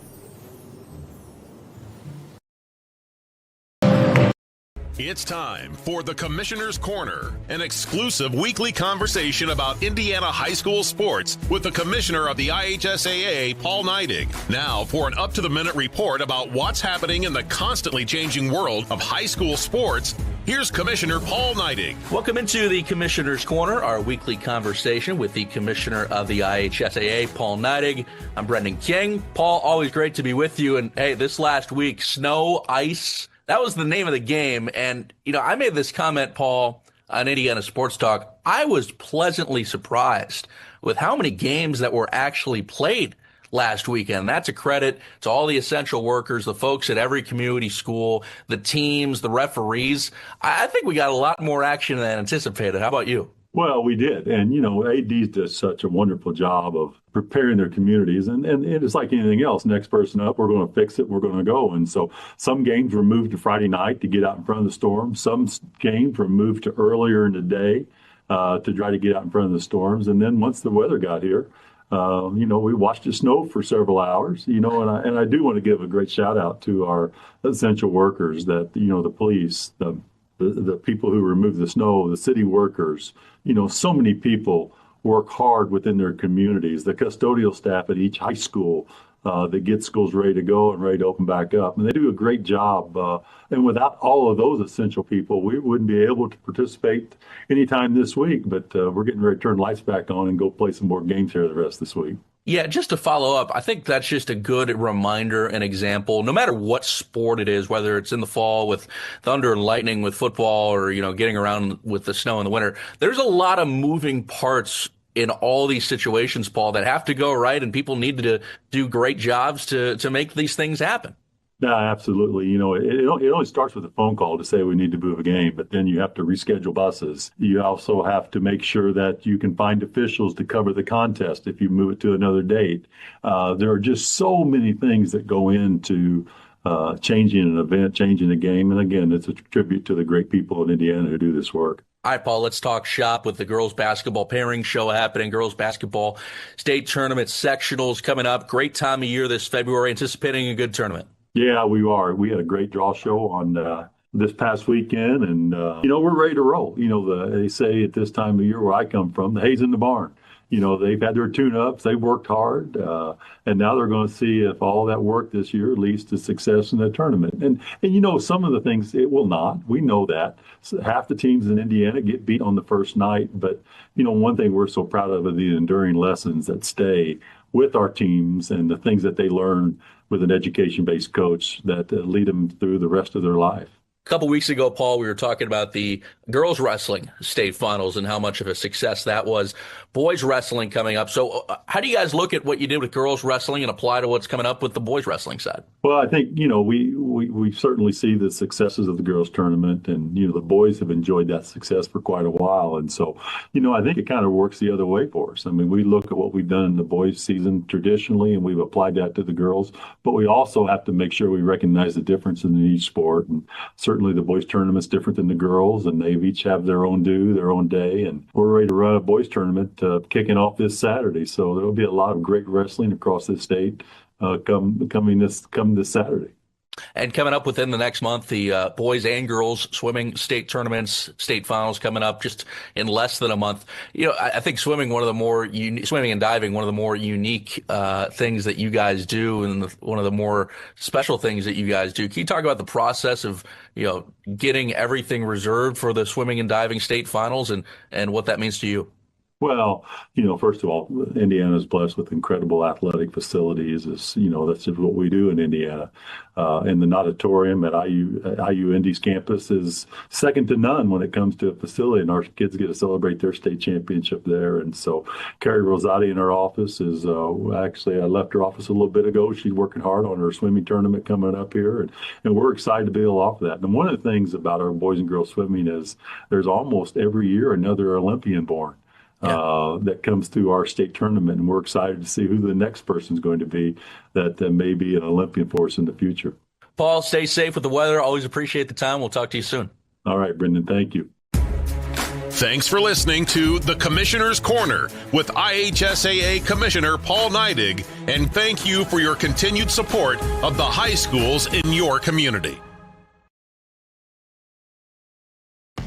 It's time for the Commissioner's Corner, an exclusive weekly conversation about Indiana high school sports with the Commissioner of the IHSAA, Paul Neidig. Now for an up-to-the-minute report about what's happening in the constantly changing world of high school sports, here's Commissioner Paul Neidig. Welcome into the Commissioner's Corner, our weekly conversation with the Commissioner of the IHSAA, Paul Neidig. I'm Brendan King. Paul, always great to be with you. And hey, this last week, snow, ice, that was the name of the game. And, you know, I made this comment, Paul, on Indiana Sports Talk. I was pleasantly surprised with how many games that were actually played last weekend. That's a credit to all the essential workers, the folks at every community school, the teams, the referees. I think we got a lot more action than anticipated. How about you? Well, we did. And, you know, ADs does such a wonderful job of preparing their communities. And it's like anything else. Next person up, we're going to fix it. We're going to go. And so some games were moved to Friday night to get out in front of the storm. Some games were moved to earlier in the day to try to get out in front of the storms. And then once the weather got here, you know, we watched it snow for several hours, you know, and I do want to give a great shout out to our essential workers that, you know, the police, the people who remove the snow, the city workers, you know, so many people work hard within their communities, the custodial staff at each high school that gets schools ready to go and ready to open back up. And they do a great job. And without all of those essential people, we wouldn't be able to participate anytime this week. But we're getting ready to turn lights back on and go play some more games here the rest of this week. Yeah, just to follow up, I think that's just a good reminder and example, no matter what sport it is, whether it's in the fall with thunder and lightning with football or, you know, getting around with the snow in the winter. There's a lot of moving parts in all these situations, Paul, that have to go right, and people need to do great jobs to make these things happen. Yeah, absolutely. You know, it only starts with a phone call to say we need to move a game, but then you have to reschedule buses. You also have to make sure that you can find officials to cover the contest if you move it to another date. There are just so many things that go into changing an event, changing a game. And again, it's a tribute to the great people in Indiana who do this work. All right, Paul, let's talk shop with the girls basketball pairing show happening. Girls basketball state tournament sectionals coming up. Great time of year this February, anticipating a good tournament. Yeah, we are. We had a great draw show on this past weekend, and, you know, we're ready to roll. You know, they say at this time of year where I come from, the hay's in the barn. You know, they've had their tune-ups, they worked hard, and now they're going to see if all that work this year leads to success in the tournament. And you know, some of the things it will not. We know that. So half the teams in Indiana get beat on the first night, but, you know, one thing we're so proud of are the enduring lessons that stay with our teams and the things that they learn with an education-based coach that lead them through the rest of their life. A couple weeks ago, Paul, we were talking about the girls wrestling state finals and how much of a success that was. Boys wrestling coming up. So how do you guys look at what you did with girls wrestling and apply to what's coming up with the boys wrestling side? Well, I think, you know, we certainly see the successes of the girls tournament, and, you know, the boys have enjoyed that success for quite a while. And so, you know, I think it kind of works the other way for us. I mean, we look at what we've done in the boys season traditionally, and we've applied that to the girls, but we also have to make sure we recognize the difference in each sport. And certainly the boys tournament's different than the girls, and they each have their own their own day. And we're ready to run a boys tournament kicking off this Saturday. So there will be a lot of great wrestling across the state come this Saturday. And coming up within the next month, the boys and girls swimming state tournaments, state finals coming up just in less than a month. You know, I think swimming swimming and diving, one of the more unique things that you guys do, and one of the more special things that you guys do. Can you talk about the process of, you know, getting everything reserved for the swimming and diving state finals and what that means to you? Well, first of all, Indiana is blessed with incredible athletic facilities. That's just what we do in Indiana. And the auditorium at IU Indy's campus is second to none when it comes to a facility, and our kids get to celebrate their state championship there. And so Carrie Rosati in our office is actually, I left her office a little bit ago. She's working hard on her swimming tournament coming up here, and we're excited to be able to offer that. And one of the things about our boys and girls swimming is there's almost every year another Olympian born. That comes through our state tournament, and we're excited to see who the next person is going to be that may be an Olympian for us in the future. Paul, stay safe with the weather. Always appreciate the time. We'll talk to you soon. All right, Brendan, thank you. Thanks for listening to The Commissioner's Corner with IHSAA Commissioner Paul Neidig, and thank you for your continued support of the high schools in your community.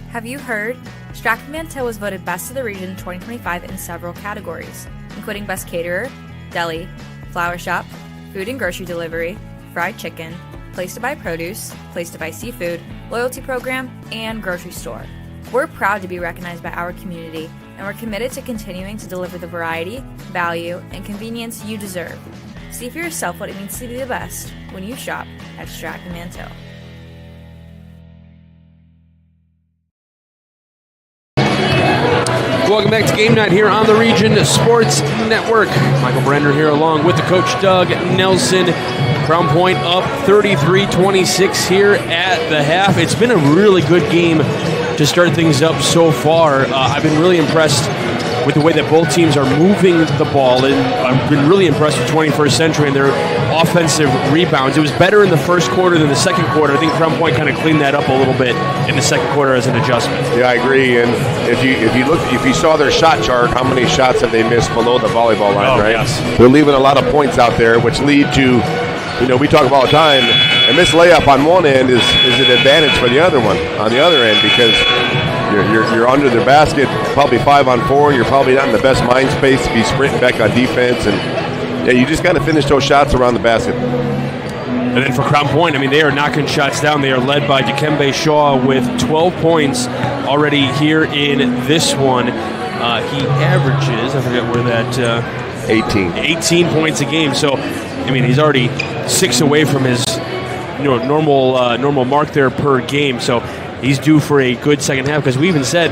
Have you heard? Strachan Mantell was voted Best of the Region 2025 in several categories, including Best Caterer, Deli, Flower Shop, Food and Grocery Delivery, Fried Chicken, Place to Buy Produce, Place to Buy Seafood, Loyalty Program, and Grocery Store. We're proud to be recognized by our community, and we're committed to continuing to deliver the variety, value, and convenience you deserve. See for yourself what it means to be the best when you shop at Strachan Mantell. Welcome back to Game Night here on the Region Sports Network. Michael Brenner here along with the coach Doug Nelson. Crown Point up 33-26 here at the half. It's been a really good game to start things up so far. I've been really impressed with the way that both teams are moving the ball, and I've been really impressed with 21st Century and their offensive rebounds. It was better in the first quarter than the second quarter. I think Crown Point kind of cleaned that up a little bit in the second quarter as an adjustment. Yeah, I agree. And if you saw their shot chart, how many shots have they missed below the volleyball line? Right? Yes. They're leaving a lot of points out there, which lead to, we talk about all the time, a missed layup on one end is an advantage for the other one on the other end, because you're under their basket, probably 5-on-4. You're probably not in the best mind space to be sprinting back on defense, and you just got to finish those shots around the basket. And then for Crown Point, they are knocking shots down. They are led by Dikembe Shaw with 12 points already here in this one. He averages, I forget where that... 18 points a game. So, he's already 6 away from his normal mark there per game. So he's due for a good second half, because we even said,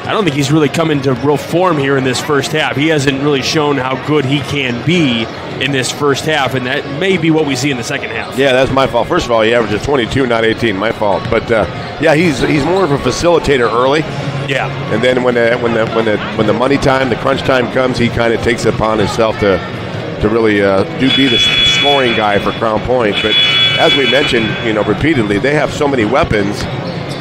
I don't think he's really come into real form here in this first half. He hasn't really shown how good he can be in this first half, and that may be what we see in the second half. Yeah, that's my fault. First of all, he averages 22, not 18. My fault. But he's more of a facilitator early. Yeah. And then when the money time, the crunch time comes, he kind of takes it upon himself to really be the scoring guy for Crown Point. But as we mentioned, repeatedly, they have so many weapons.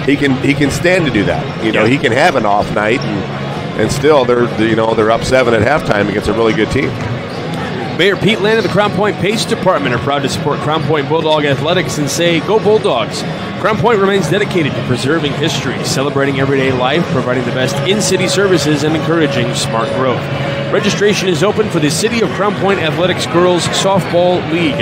He can stand to do that. He can have an off night, and still they're up 7 at halftime against a really good team. Mayor Pete Land of the Crown Point Pace Department are proud to support Crown Point Bulldog Athletics and say, "Go Bulldogs." Crown Point remains dedicated to preserving history, celebrating everyday life, providing the best in-city services, and encouraging smart growth. Registration is open for the City of Crown Point Athletics Girls Softball League.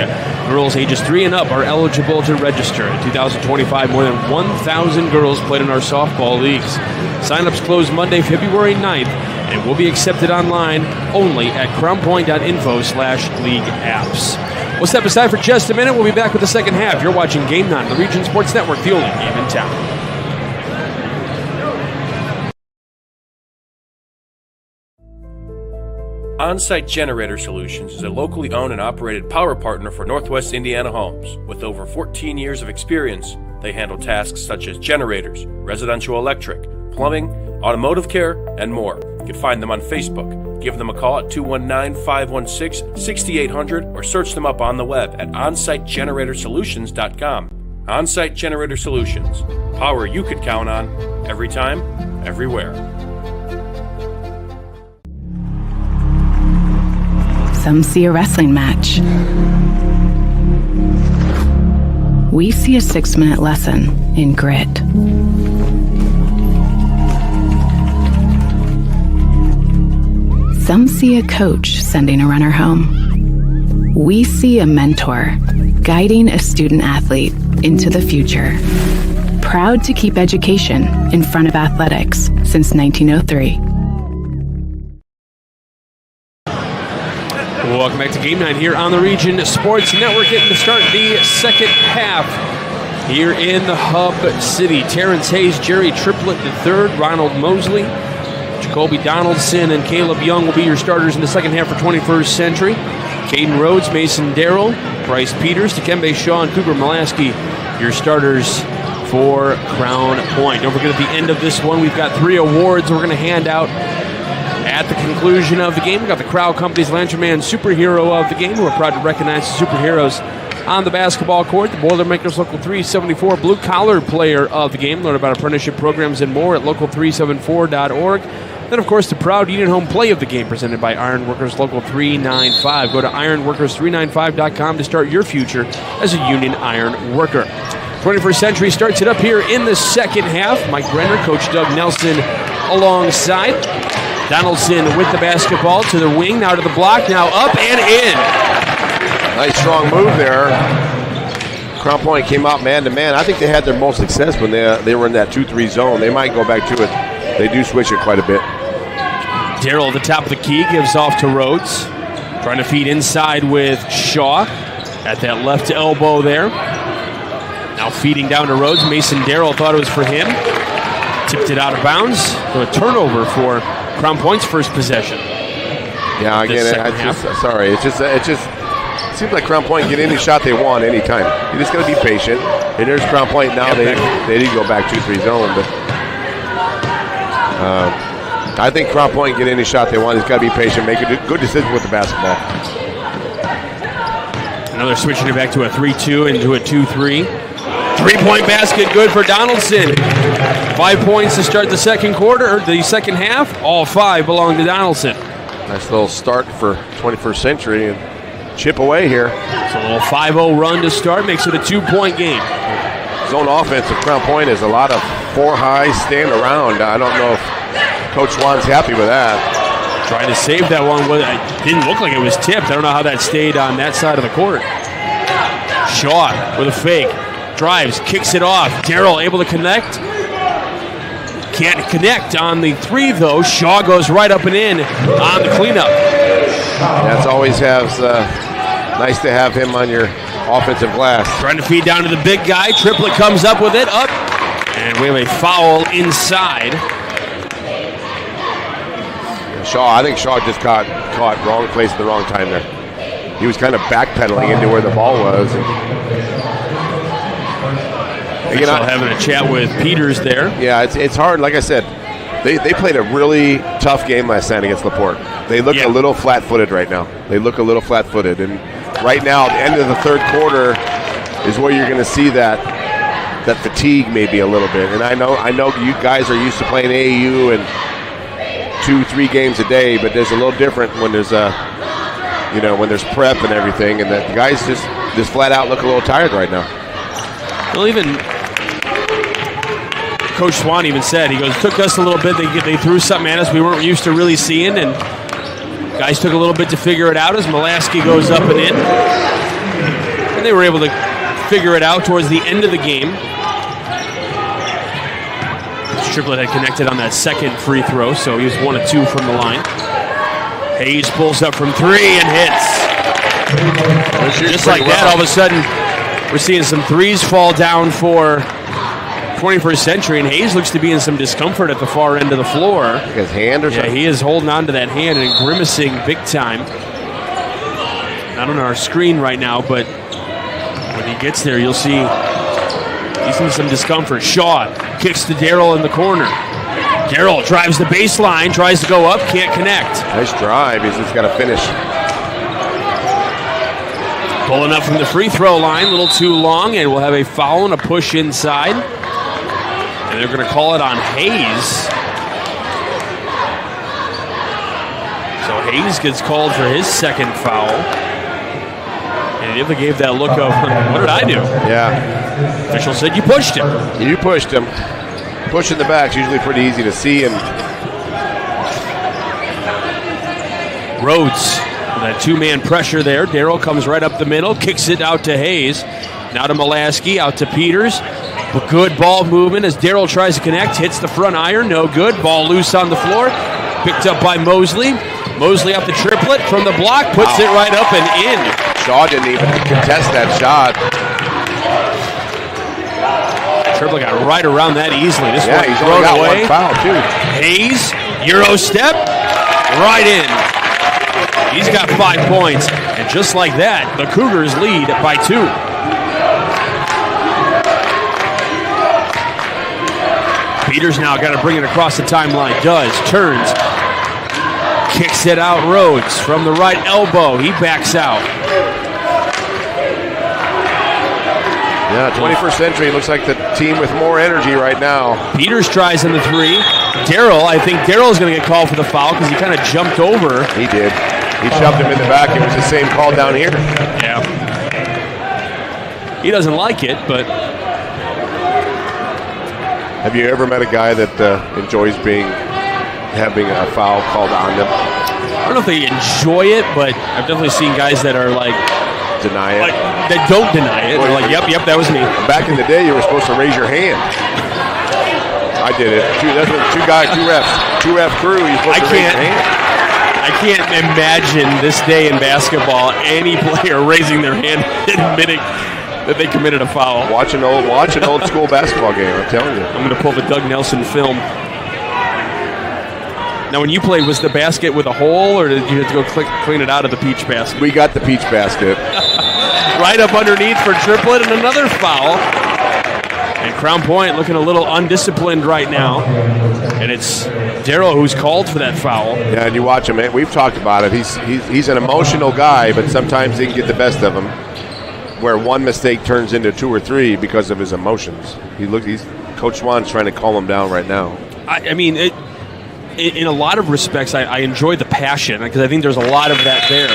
Girls ages 3 and up are eligible to register. In 2025, more than 1,000 girls played in our softball leagues. Sign-ups close Monday, February 9th, and will be accepted online only at crownpoint.info/league apps. We'll step aside for just a minute. We'll be back with the second half. You're watching Game 9 on the Region Sports Network, the only game in town. On-Site Generator Solutions is a locally owned and operated power partner for Northwest Indiana homes. With over 14 years of experience, they handle tasks such as generators, residential electric, plumbing, automotive care, and more. You can find them on Facebook. Give them a call at 219-516-6800 or search them up on the web at onsitegeneratorsolutions.com. On-Site Generator Solutions. Power you could count on, every time, everywhere. Some see a wrestling match. We see a 6-minute lesson in grit. Some see a coach sending a runner home. We see a mentor guiding a student athlete into the future. Proud to keep education in front of athletics since 1903. welcome back to Game Night here on the Region Sports Network, getting to start the second half here in the Hub City. Terrence Hayes, Jerry Triplett III, Ronald Mosley, Jacoby Donaldson, and Caleb Young will be your starters in the second half for 21st Century. Caden Rhodes, Mason Darrell, Bryce Peters, Dikembe Shaw, and Cooper Mulaski, your starters for Crown Point. Don't forget, at the end of this one, we've got 3 awards we're going to hand out at the conclusion of the game. We've got the Crowd Company's Lantern Superhero of the game. We're proud to recognize the superheroes on the basketball court. The Boilermakers Local 374 Blue Collar Player of the game. Learn about apprenticeship programs and more at local374.org. Then, of course, the proud Union Home Play of the game presented by Ironworkers Local 395. Go to ironworkers395.com to start your future as a Union Iron Worker. 21st Century starts it up here in the second half. Mike Brenner, Coach Doug Nelson alongside. Donaldson with the basketball to the wing, now to the block, now up and in. Nice strong move there. Crown Point came out man-to-man. I think they had their most success when they were in that 2-3 zone. They might go back to it. They do switch it quite a bit. Darrell at the top of the key gives off to Rhodes. Trying to feed inside with Shaw at that left elbow there. Now feeding down to Rhodes. Mason Darrell thought it was for him. Tipped it out of bounds. So a turnover for Crown Point's first possession. Yeah, again, it just seems like Crown Point can get any shot they want anytime. You just got to be patient. And there's Crown Point now. They did go back 2-3 zone, but I think Crown Point can get any shot they want. He's got to be patient, make a good decision with the basketball. Another switching it back to a 3-2 into a 2-3. 3-point basket, good for Donaldson. 5 points to start the second quarter, the second half. All 5 belong to Donaldson. Nice little start for 21st Century and chip away here. It's a little 5-0 run to start, makes it a 2-point game. Zone offense at Crown Point is a lot of 4 high, stand around. I don't know if Coach Swan's happy with that. Trying to save that one. It didn't look like it was tipped. I don't know how that stayed on that side of the court. Shaw with a fake. Drives, kicks it off. Darrell able to connect. Can't connect on the 3, though. Shaw goes right up and in on the cleanup. That's always nice to have him on your offensive glass. Trying to feed down to the big guy. Triplett comes up with it. Up. And we have a foul inside. I think Shaw just caught wrong place at the wrong time there. He was kind of backpedaling into where the ball was. Again, having a chat with Peters there. Yeah, it's hard. Like I said, they played a really tough game last night against LaPorte. They look a little flat-footed right now. And right now, at the end of the third quarter is where you're going to see that fatigue maybe a little bit. And I know you guys are used to playing AAU and 2-3 games a day, but there's a little different when there's when there's prep and everything, and the guys just flat out look a little tired right now. Well, even Coach Swan even said, he goes, it took us a little bit. They threw something at us we weren't used to really seeing, and guys took a little bit to figure it out as Mulaski goes up and in. And they were able to figure it out towards the end of the game. Triplett had connected on that second free throw, so he was 1 of 2 from the line. Hayes pulls up from 3 and hits. Just like that, all of a sudden, we're seeing some threes fall down for 21st Century, and Hayes looks to be in some discomfort at the far end of the floor. His hand or something? Yeah, he is holding on to that hand and grimacing big time. Not on our screen right now, but when he gets there, you'll see he's in some discomfort. Shaw kicks to Darrell in the corner. Darrell drives the baseline, tries to go up, can't connect. Nice drive. He's just got to finish. Pulling up from the free throw line, a little too long, and we'll have a foul and a push inside. And they're going to call it on Hayes. So Hayes gets called for his second foul. And he gave that look of, what did I do? Yeah. Official said you pushed him. You pushed him. Pushing the back's usually pretty easy to see. And Rhodes. That 2-man pressure there. Darrell comes right up the middle, kicks it out to Hayes. Now to Mulaski, out to Peters. But good ball movement as Darrell tries to connect. Hits the front iron, no good. Ball loose on the floor. Picked up by Mosley. Mosley up the triplet from the block, puts it right up and in. Shaw didn't even contest that shot. Triplet got right around that easily. This one he's thrown only got away. one foul, too. Hayes, Euro step, right in. He's got 5 points. And just like that, the Cougars lead by 2. Peters now got to bring it across the timeline. Does. Turns. Kicks it out Rhodes from the right elbow. He backs out. Yeah, 21st Century looks like the team with more energy right now. Peters tries in the 3. I think Darrell's going to get called for the foul because he kind of jumped over. He did. He shoved him in the back. It was the same call down here. Yeah. He doesn't like it, but... Have you ever met a guy that enjoys having a foul called on them? I don't know if they enjoy it, but I've definitely seen guys that are like... Deny it. That don't deny it. They're like, yep, that was me. Back in the day, you were supposed to raise your hand. I did it. That's what two ref crew. You're supposed to raise your hand. I can't imagine this day in basketball any player raising their hand admitting that they committed a foul. Watch an old school basketball game, I'm telling you. I'm going to pull the Doug Nelson film. Now, when you played, was the basket with a hole, or did you have to go clean it out of the peach basket? We got the peach basket. Right up underneath for Triplet, and another foul. And Crown Point looking a little undisciplined right now. And it's Darrell who's called for that foul. Yeah, and you watch him. We've talked about it. He's an emotional guy, but sometimes he can get the best of him, where one mistake turns into 2 or 3 because of his emotions. Coach Swan's trying to calm him down right now. I mean, in a lot of respects, I enjoy the passion because I think there's a lot of that there.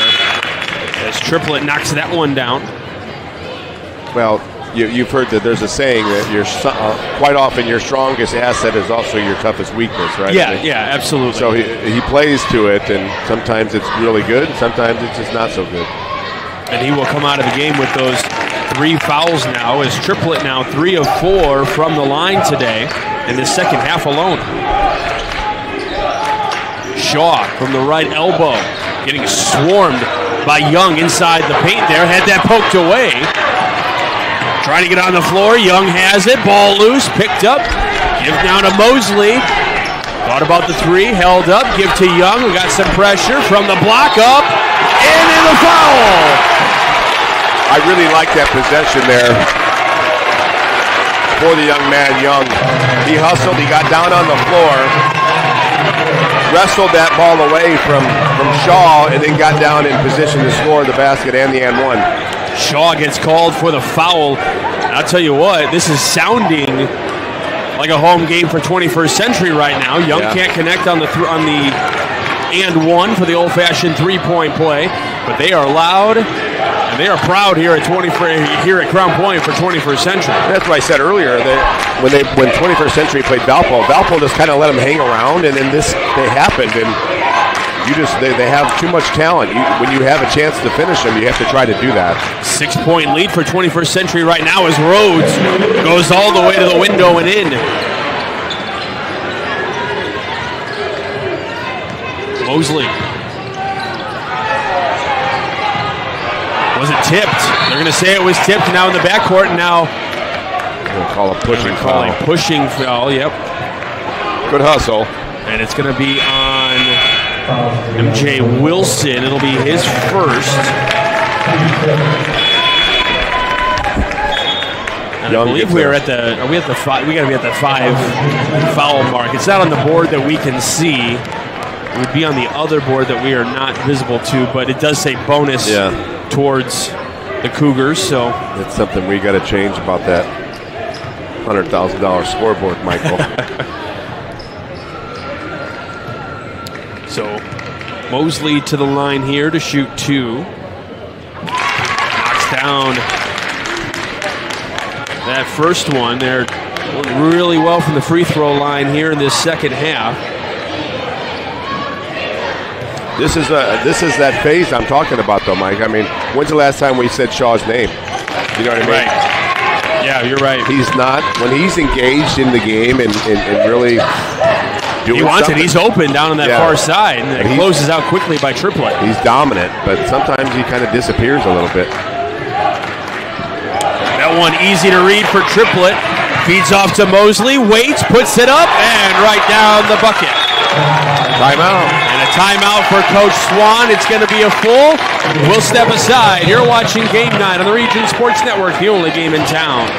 As Triplet knocks that one down. Well, you've heard that there's a saying that quite often your strongest asset is also your toughest weakness, right? Yeah, absolutely. So he plays to it, and sometimes it's really good, sometimes it's just not so good. And he will come out of the game with those 3 fouls now, as Triplet now 3 of 4 from the line today in the second half alone. Shaw from the right elbow, getting swarmed by Young inside the paint there, had that poked away. Trying to get on the floor, Young has it, ball loose, picked up, give down to Mosley. Thought about the 3, held up, give to Young, we got some pressure from the block up, and in the foul! I really like that possession there for the young man, Young. He hustled, he got down on the floor, wrestled that ball away from Shaw, and then got down in position to score the basket and the and one. Shaw gets called for the foul. I'll tell you what, this is sounding like a home game for 21st Century right now. Young can't connect on the and one for the old-fashioned three-point play, but they are loud and they are proud here at Crown Point for 21st Century. That's what I said earlier. When 21st Century played Valpo just kind of let them hang around, and then they happened, and they have too much talent. When you have a chance to finish them, you have to try to do that. 6-point lead for 21st Century right now as Rhodes goes all the way to the window and in. Mosley. Was it tipped? They're going to say it was tipped now in the backcourt, and now we'll call a pushing foul. Pushing foul, yep. Good hustle. And it's going to be on MJ Wilson. It'll be his first. And I believe we got to be at the 5 foul mark. It's not on the board that we can see. It would be on the other board that we are not visible to, but it does say bonus towards the Cougars. So it's something we got to change about that $100,000 scoreboard, Michael. So Mosley to the line here to shoot 2. Knocks down that first one. They're really well from the free throw line here in this second half. This is that phase I'm talking about, though, Mike. I mean, when's the last time we said Shaw's name? You know what I mean? Right. Yeah, you're right. He's not, when he's engaged in the game and really doing He wants something. it. He's open down on that far side, and it he closes out quickly by Triplett. He's dominant, but sometimes he kind of disappears a little bit. That one easy to read for Triplett. Feeds off to Mosley, waits, puts it up, and right down the bucket. Timeout. And a timeout for Coach Swan. It's going to be a full. We'll step aside. You're watching Game Night on the Region Sports Network, the only game in town.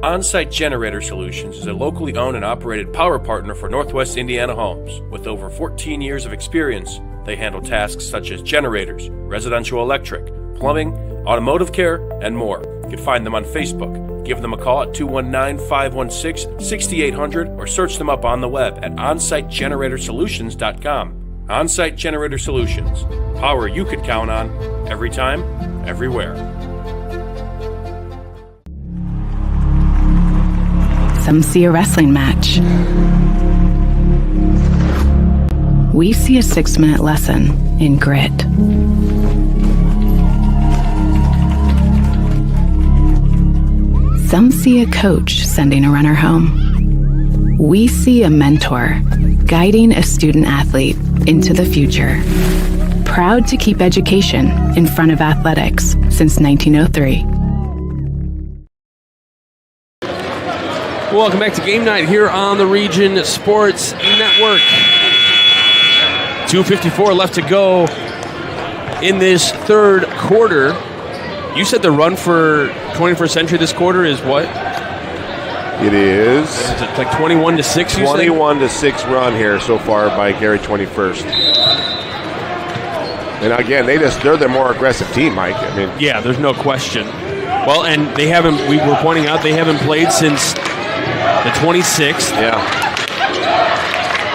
On-Site Generator Solutions is a locally owned and operated power partner for Northwest Indiana homes. With over 14 years of experience, they handle tasks such as generators, residential electric, plumbing, automotive care, and more. You can find them on Facebook. Give them a call at 219-516-6800 or search them up on the web at onsitegeneratorsolutions.com. On-Site Generator Solutions. Power you can count on every time, everywhere. Some see a wrestling match. We see a 6-minute lesson in grit. Some see a coach sending a runner home. We see a mentor guiding a student athlete into the future. Proud to keep education in front of athletics since 1903. Welcome back to Game Night here on the Region Sports Network. 2:54 left to go in this third quarter. You said the run for 21st Century this quarter is what? It is. Is it like 21-6? 21-6 run here so far by Gary 21st. And again, they're the more aggressive team, Mike. I mean, yeah, there's no question. Well, and they haven't. We were pointing out they haven't played since the 26th. Yeah.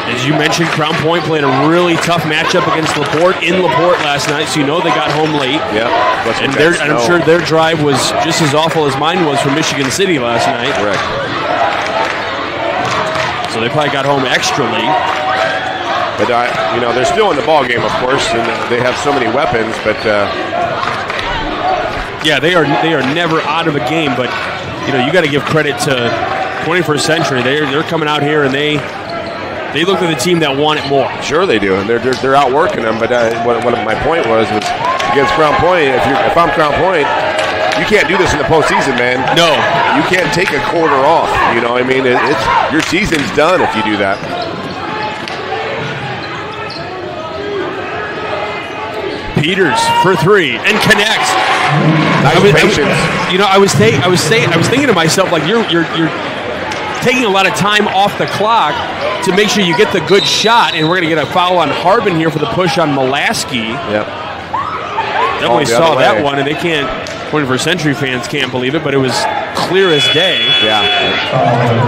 As you mentioned, Crown Point played a really tough matchup against LaPorte in LaPorte last night, so you know they got home late. Yeah. And I'm sure their drive was just as awful as mine was from Michigan City last night. Correct. So they probably got home extra late. But, they're still in the ball game, of course, and they have so many weapons, but... Yeah, they are never out of a game, but, you got to give credit to 21st Century. They're coming out here, and they look like the team that want it more. Sure they do, and they're outworking them. But what my point was against Crown Point. If I'm Crown Point, you can't do this in the postseason, man. No, you can't take a quarter off. You know, what I mean, it's your season's done if you do that. Peters for three and connects. Nice patience. I was thinking to myself, like you're taking a lot of time off the clock to make sure you get the good shot, and we're going to get a foul on Harbin here for the push on Molaski. Yep. Definitely saw that one, and they can't. 21st Century fans can't believe it, but it was clear as day. Yeah.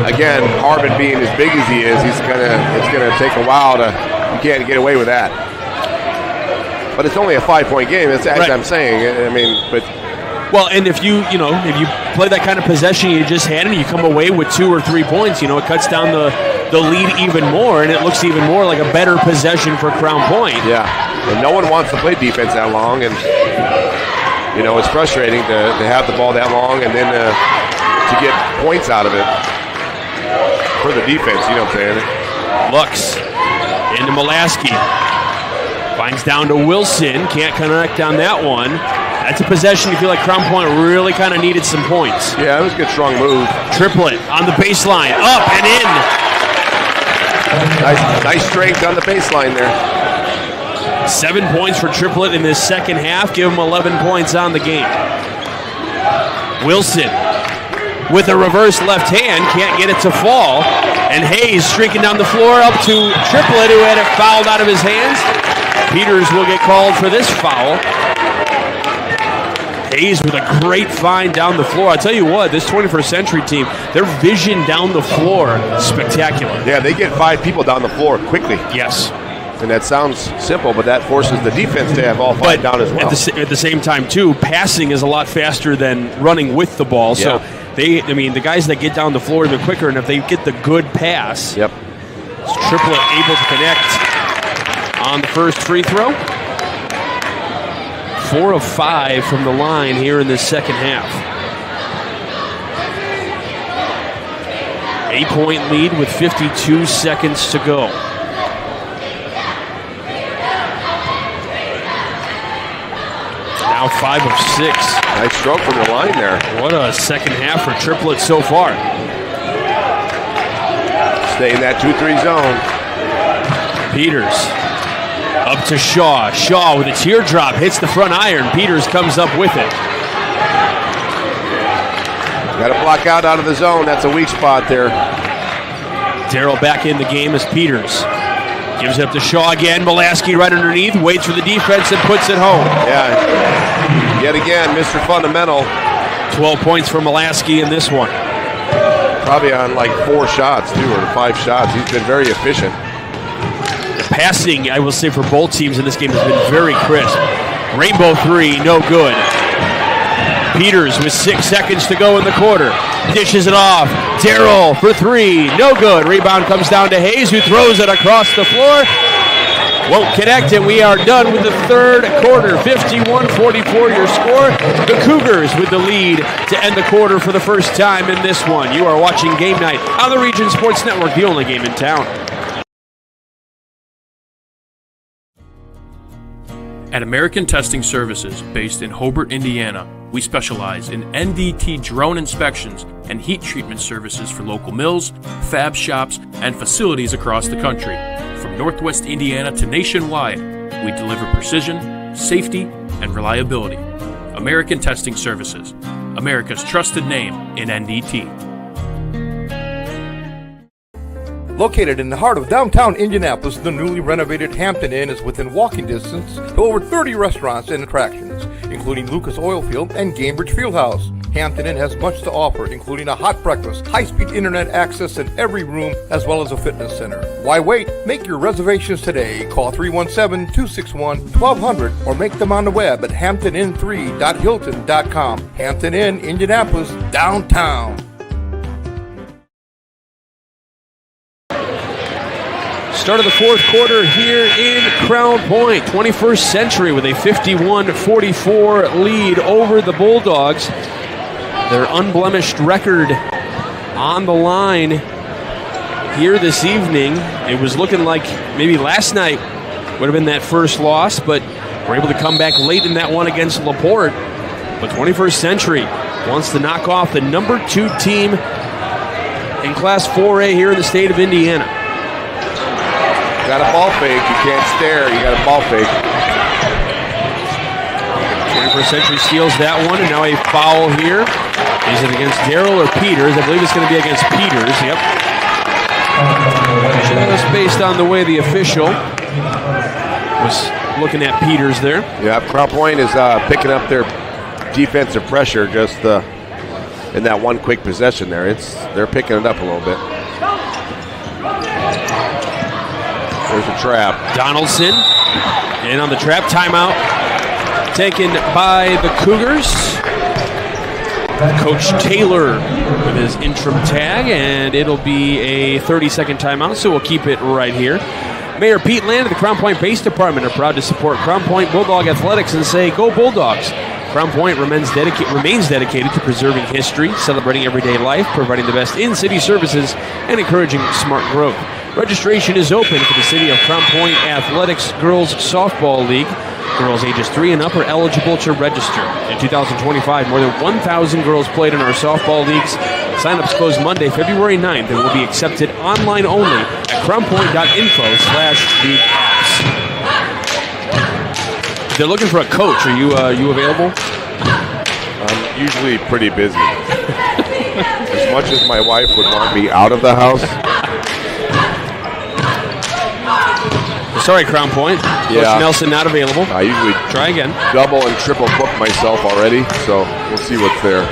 Again, Harbin being as big as he is, it's gonna take a while to. You can't get away with that. But it's only a 5-point game. That's as I'm saying. I mean, but. Well, and if you play that kind of possession you just had and you come away with 2 or 3 points, it cuts down the lead even more, and it looks even more like a better possession for Crown Point. Yeah, and no one wants to play defense that long, and it's frustrating to have the ball that long and then to get points out of it for the defense. You know what I'm saying? Lux into Molaski. Finds down to Wilson. Can't connect on that one. That's a possession you feel like Crown Point really kind of needed some points. Yeah, that was a good, strong move. Triplett on the baseline. Up and in. Nice strength on the baseline there. 7 points for Triplett in this second half. Give him 11 points on the game. Wilson with a reverse left hand. Can't get it to fall. And Hayes streaking down the floor up to Triplett, who had it fouled out of his hands. Peters will get called for this foul. Hayes with a great find down the floor. I'll tell you what, this 21st Century team, their vision down the floor, spectacular. Yeah, they get 5 people down the floor quickly. Yes. And that sounds simple, but that forces the defense to have all 5 down as well. At the same time, too, passing is a lot faster than running with the ball. Yeah. So, the guys that get down the floor, they're quicker, and if they get the good pass, Triplett able to connect on the first free throw. 4 of 5 from the line here in this second half. 8-point lead with 52 seconds to go. Now 5 of 6. Nice stroke from the line there. What a second half for triplets so far. Stay in that 2-3 zone. Peters up to Shaw. Shaw with a teardrop hits the front iron. Peters comes up with it. Got to block out of the zone. That's a weak spot there. Darrell back in the game as Peters gives it up to Shaw again. Mulaski right underneath, waits for the defense and puts it home. Yeah, yet again, Mr. Fundamental. 12 points for Mulaski in this one. Probably on like 4 shots, too, or 5 shots. He's been very efficient. The passing, I will say, for both teams in this game has been very crisp. Rainbow 3, no good. Peters with 6 seconds to go in the quarter. Dishes it off. Darrell for 3. No good. Rebound comes down to Hayes, who throws it across the floor. Won't connect, and we are done with the third quarter. 51-44 your score. The Cougars with the lead to end the quarter for the first time in this one. You are watching Game Night on the Region Sports Network, the only game in town. At American Testing Services, based in Hobart, Indiana, we specialize in NDT drone inspections and heat treatment services for local mills, fab shops, and facilities across the country. From Northwest Indiana to nationwide, we deliver precision, safety, and reliability. American Testing Services, America's trusted name in NDT. Located in the heart of downtown Indianapolis, the newly renovated Hampton Inn is within walking distance to over 30 restaurants and attractions, including Lucas Oilfield and Gamebridge Fieldhouse. Hampton Inn has much to offer, including a hot breakfast, high-speed internet access in every room, as well as a fitness center. Why wait? Make your reservations today. Call 317-261-1200 or make them on the web at hamptonin3.hilton.com. Hampton Inn, Indianapolis, downtown. Start of the fourth quarter here in Crown Point. 21st Century with a 51-44 lead over the Bulldogs. Their unblemished record on the line here this evening. It was looking like maybe last night would have been that first loss, but we're able to come back late in that one against LaPorte. But 21st Century wants to knock off the number 2 team in Class 4A here in the state of Indiana. Got a ball fake. You can't stare. You got a ball fake. 21st Century steals that one, and now a foul here. Is it against Darrell or Peters? I believe it's going to be against Peters. Yep. Just based on the way the official was looking at Peters there. Yeah, Crown Point is picking up their defensive pressure just in that one quick possession there. They're picking it up a little bit. There's a trap. Donaldson in on the trap. Timeout taken by the Cougars. Coach Taylor with his interim tag, and it'll be a 30-second timeout, so we'll keep it right here. Mayor Pete Land of the Crown Point Base Department are proud to support Crown Point Bulldog Athletics and say, go Bulldogs. Crown Point remains dedicated to preserving history, celebrating everyday life, providing the best in-city services, and encouraging smart growth. Registration is open for the City of Crown Point Athletics Girls Softball League. Girls ages 3 and up are eligible to register. In 2025, more than 1,000 girls played in our softball leagues. Sign-ups close Monday, February 9th, and will be accepted online only at crownpoint.info/league-apps. They're looking for a coach. Are you available? I'm usually pretty busy. As much as my wife would want me out of the house. Sorry, Crown Point. Coach Nelson not available. I usually try again. Double and triple book myself already, so we'll see what's there.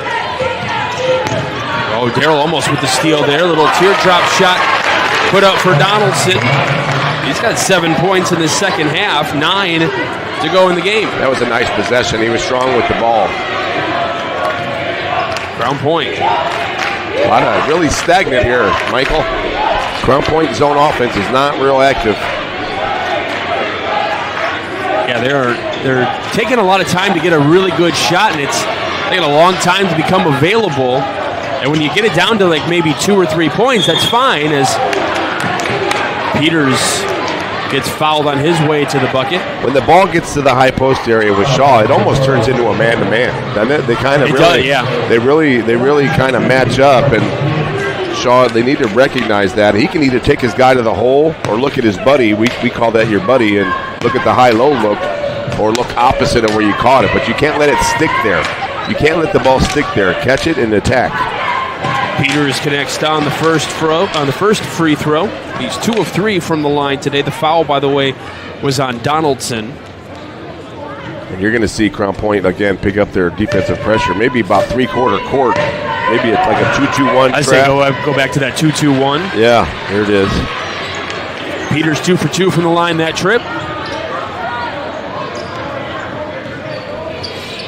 Oh, Darrell almost with the steal there. Little teardrop shot put up for Donaldson. He's got 7 points in the second half, 9 to go in the game. That was a nice possession. He was strong with the ball. Crown Point. A lot of really stagnant here, Michael. Crown Point zone offense is not real active. Yeah, they're taking a lot of time to get a really good shot, and it's taking a long time to become available. And when you get it down to like maybe 2 or 3 points, that's fine, as Peters gets fouled on his way to the bucket. When the ball gets to the high post area with Shaw, it almost turns into a man-to-man, doesn't it? They kind of they really kind of match up, and Shaw, they need to recognize that. He can either take his guy to the hole or look at his buddy. We call that your buddy, and look at the high-low look, or look opposite of where you caught it. But you can't let it stick there. You can't let the ball stick there. Catch it and attack. Peters connects down the first free throw. He's 2 of 3 from the line today. The foul, by the way, was on Donaldson. And you're going to see Crown Point again pick up their defensive pressure. Maybe about 3/4 court. Maybe it's like a 2-2-1 I say go back to that 2-2-1. Yeah, here it is. Peters 2 for 2 from the line that trip.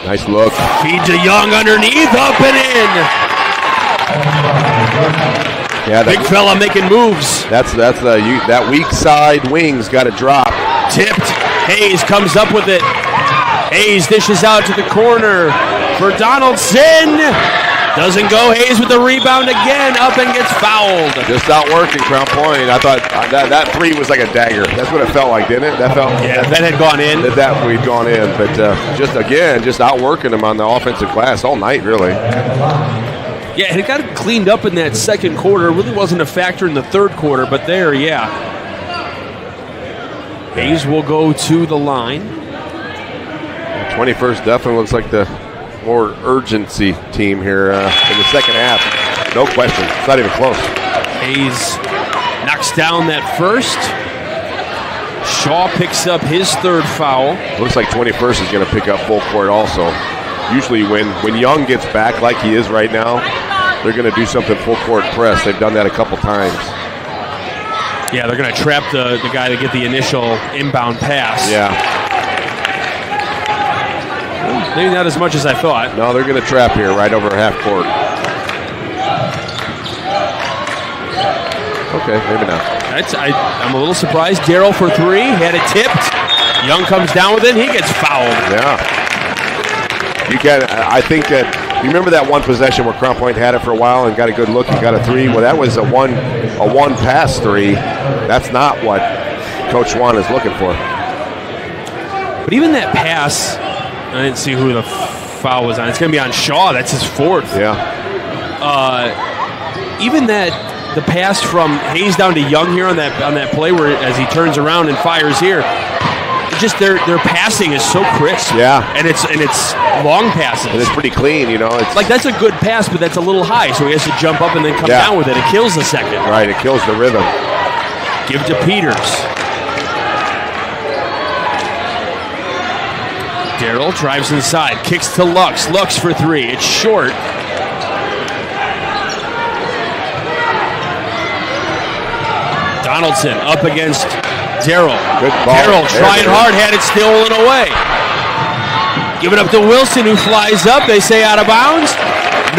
Nice look. Feed to Young underneath, up and in. Yeah, big fella making moves. That weak side wing's got to drop. Tipped. Hayes comes up with it. Hayes dishes out to the corner for Donaldson. Doesn't go. Hayes with the rebound again. Up and gets fouled. Just outworking Crown Point. I thought that three was like a dagger. That's what it felt like, didn't it? That had gone in. That we'd gone in. But just outworking them on the offensive glass all night, really. Yeah, it got cleaned up in that second quarter. It really wasn't a factor in the third quarter, but there, yeah. Hayes will go to the line. 21st definitely looks like the more urgency team here in the second half. No question. It's not even close. Hayes knocks down that first. Shaw picks up his third foul. Looks like 21st is going to pick up full court also. Usually when Young gets back like he is right now, they're going to do something full court press. They've done that a couple times. Yeah, they're going to trap the guy to get the initial inbound pass. Yeah. Maybe not as much as I thought. No, they're going to trap here right over half court. Okay, maybe not. I'm a little surprised. Darrell for 3, had it tipped. Young comes down with it, he gets fouled. Yeah. I think that, you remember that one possession where Crown Point had it for a while and got a good look and got a 3? Well, that was a one pass 3. That's not what Coach Swan is looking for. But even that pass, I didn't see who the foul was on. It's going to be on Shaw. That's his 4th. Yeah. Even the pass from Hayes down to Young here on that play where as he turns around and fires here, just their passing is so crisp. Yeah. And it's long passes. And it's pretty clean, you know. It's like that's a good pass, but that's a little high, so he has to jump up and then come down with it. It kills the second. Right, it kills the rhythm. Give to Peters. Darrell drives inside, kicks to Lux. Lux for 3. It's short. Donaldson up against Darrell. Good ball. Darrell trying hard, had it stolen away. Give it up to Wilson, who flies up. They say out of bounds.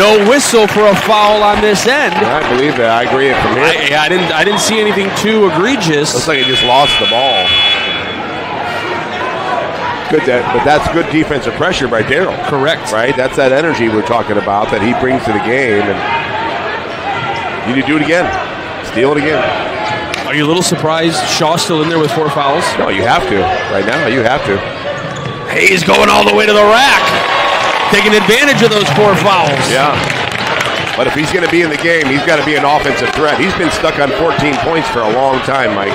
No whistle for a foul on this end. I believe that. I agree. From here, I didn't see anything too egregious. Looks like he just lost the ball. Good, but that's good defensive pressure by Darrell. Correct. Right? That's that energy we're talking about that he brings to the game. And you need to do it again. Steal it again. Are you a little surprised Shaw's still in there with 4 fouls? No, you have to. Right now, you have to. Hayes going all the way to the rack. Taking advantage of those 4 fouls. Yeah. But if he's going to be in the game, he's got to be an offensive threat. He's been stuck on 14 points for a long time, Mike.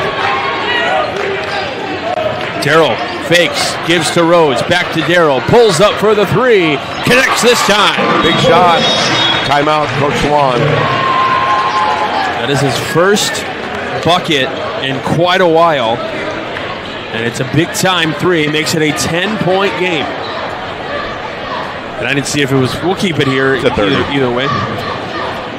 Darrell fakes, gives to Rhodes, back to Darrell, pulls up for the 3, connects this time. Big shot. Timeout, Coach Swan. That is his first bucket in quite a while, and it's a big-time 3. It makes it a 10-point game. And I didn't see if it was, we'll keep it here either way.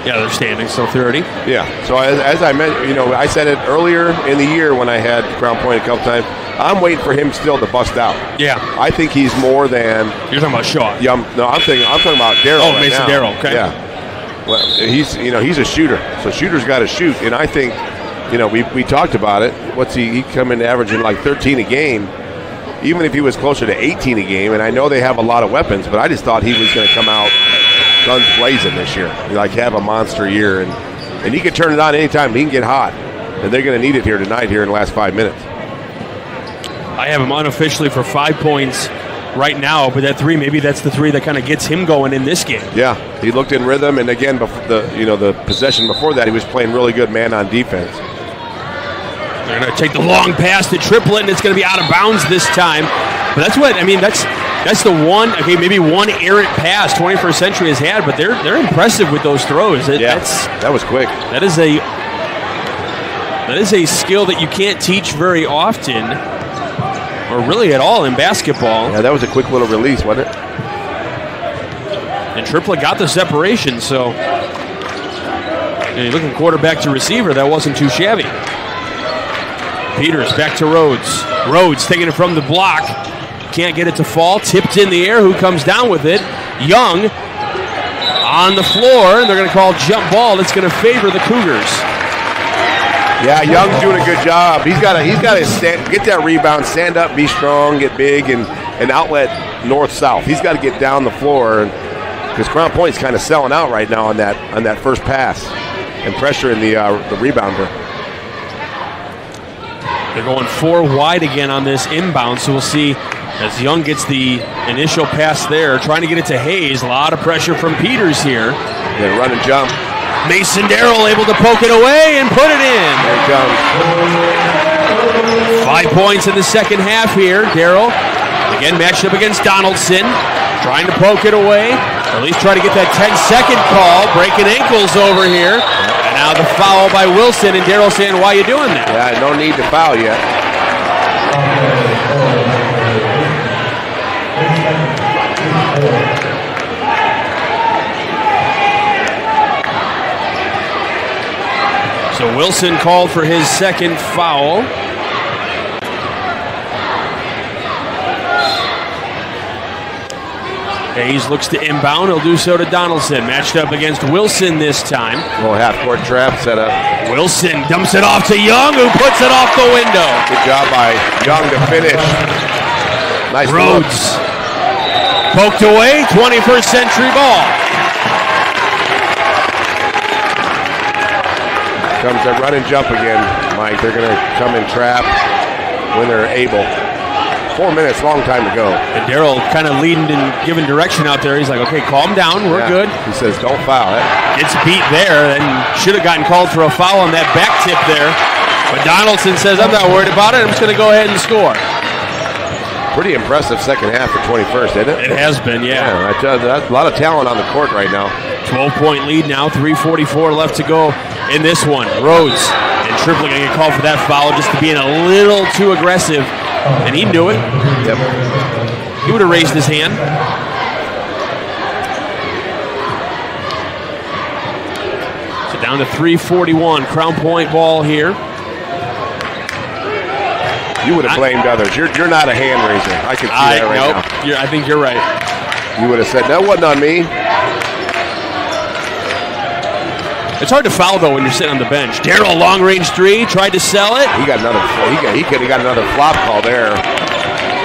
Yeah, they're standing, so 30. Yeah, so as I mentioned, I said it earlier in the year when I had Crown Point a couple times, I'm waiting for him still to bust out. Yeah. I think he's more than... You're talking about Shaw. Yeah, I'm talking about Darrell. Oh, Mason Darrell, okay. Yeah. Well, he's a shooter, so shooters got to shoot, and I think, we talked about it. What's he come in averaging like 13 a game, even if he was closer to 18 a game, and I know they have a lot of weapons, but I just thought he was going to come out guns blazing this year. Have a monster year, and he can turn it on anytime. He can get hot, and they're going to need it here tonight here in the last 5 minutes. I have him unofficially for 5 points right now, but that 3, maybe that's the 3 that kind of gets him going in this game. Yeah, he looked in rhythm, and again, the possession before that, he was playing really good man on defense. They're going to take the long pass to Triplett, and it's going to be out of bounds this time. But that's what, that's the one, okay, maybe one errant pass 21st Century has had, but they're impressive with those throws. That was quick. That is a skill that you can't teach very often, or really at all in basketball. Yeah, that was a quick little release, wasn't it? And Triplett got the separation, so you're looking quarterback to receiver, that wasn't too shabby. Peters back to Rhodes. Rhodes taking it from the block. Can't get it to fall. Tipped in the air. Who comes down with it? Young on the floor. They're going to call jump ball. That's going to favor the Cougars. Yeah, Young's doing a good job. He's got to get that rebound, stand up, be strong, get big, and outlet north-south. He's got to get down the floor, because Crown Point's kind of selling out right now on that first pass and pressuring the rebounder. They're going 4 wide again on this inbound, so we'll see as Young gets the initial pass there, trying to get it to Hayes. A lot of pressure from Peters here. Yeah, run and jump. Mason Darrell able to poke it away and put it in. There it comes. 5 points in the second half here. Darrell, again matched up against Donaldson, trying to poke it away, or at least try to get that 10-second call, breaking ankles over here. And now the foul by Wilson, and Darrell saying, why are you doing that? Yeah, no need to foul yet. So Wilson called for his second foul. Hayes looks to inbound. He'll do so to Donaldson. Matched up against Wilson this time. Little half-court trap set up. Wilson dumps it off to Young, who puts it off the window. Good job by Young to finish. Nice Rhodes poked away. 21st Century ball. Comes a run and jump again, Mike. They're going to come and trap when they're able. 4 minutes, long time to go. And Darrell kind of leading and giving direction out there. He's like, okay, calm down. We're good. He says, don't foul it. Gets beat there and should have gotten called for a foul on that back tip there. But Donaldson says, I'm not worried about it. I'm just going to go ahead and score. Pretty impressive second half for 21st, isn't it? It has been, yeah. I tell you, that's a lot of talent on the court right now. 12-point lead now, 3:44 left to go in this one. Rhodes and Triplett going to get called for that foul just to being a little too aggressive, and he knew it. Yep. He would have raised his hand. So down to 3:41, Crown Point ball here. You would have blamed others. You're not a hand raiser. I can see that right now. I think you're right. You would have said, that wasn't on me. It's hard to foul, though, when you're sitting on the bench. Darrell, long-range 3, tried to sell it. He got another. He could have got another flop call there.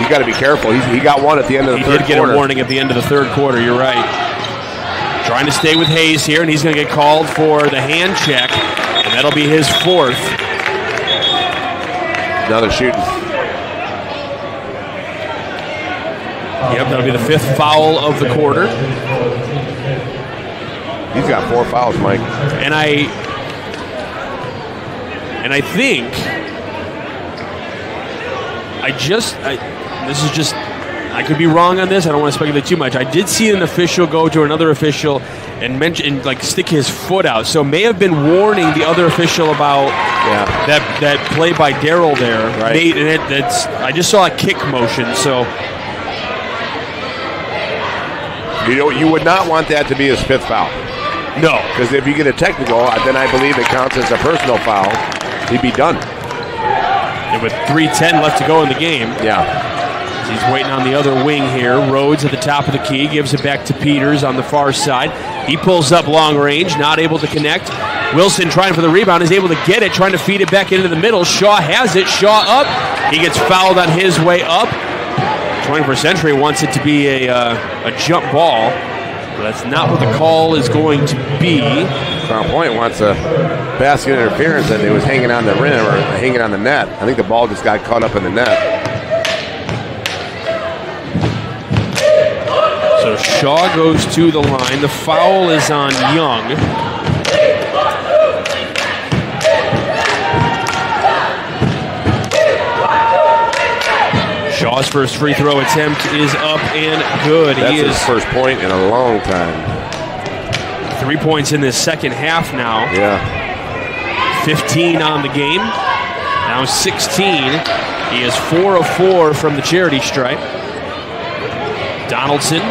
You got to be careful. He got one at the end of the third quarter. He did get a warning at the end of the third quarter. You're right. Trying to stay with Hayes here, and he's going to get called for the hand check, and that'll be his fourth. Another shooting. Yep, that'll be the fifth foul of the quarter. He's got 4 fouls, Mike. And I think this is just, I could be wrong on this. I don't want to speculate too much. I did see an official go to another official and mention, like, stick his foot out. So may have been warning the other official about that play by Darrell there. Right. I just saw a kick motion. So you would not want that to be his 5th foul. No. Because if you get a technical, then I believe it counts as a personal foul. He'd be done. And with 3:10 left to go in the game. Yeah. He's waiting on the other wing here. Rhodes at the top of the key, gives it back to Peters on the far side. He pulls up long range, not able to connect. Wilson trying for the rebound, is able to get it, trying to feed it back into the middle. Shaw has it. Shaw up. He gets fouled on his way up. 21st Century wants it to be a jump ball. That's not what the call is going to be. Crown Point wants a basket interference, and it was hanging on the rim or hanging on the net. I think the ball just got caught up in the net. So Shaw goes to the line. The foul is on Young. Shaw's first free throw attempt is up and good. That's his first point in a long time. 3 points in this second half now. Yeah. 15 on the game. Now 16. He is 4 of 4 from the charity stripe. Donaldson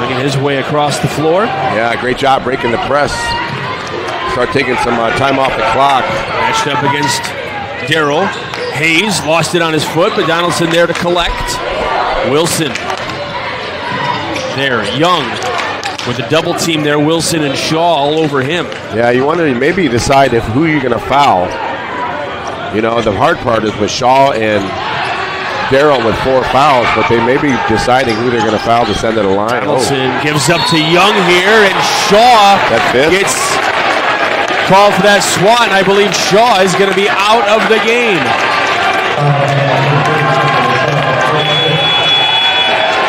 making his way across the floor. Yeah, great job breaking the press. Start taking some time off the clock. Matched up against Darrell. Hayes lost it on his foot, but Donaldson there to collect. Wilson there. Young with a double team there. Wilson and Shaw all over him. Yeah, you want to maybe decide who you're going to foul. You know, the hard part is with Shaw and Darrell with 4 fouls, but they may be deciding who they're going to foul to send to the line. Donaldson gives up to Young here, and Shaw gets called for that swat, and I believe Shaw is going to be out of the game.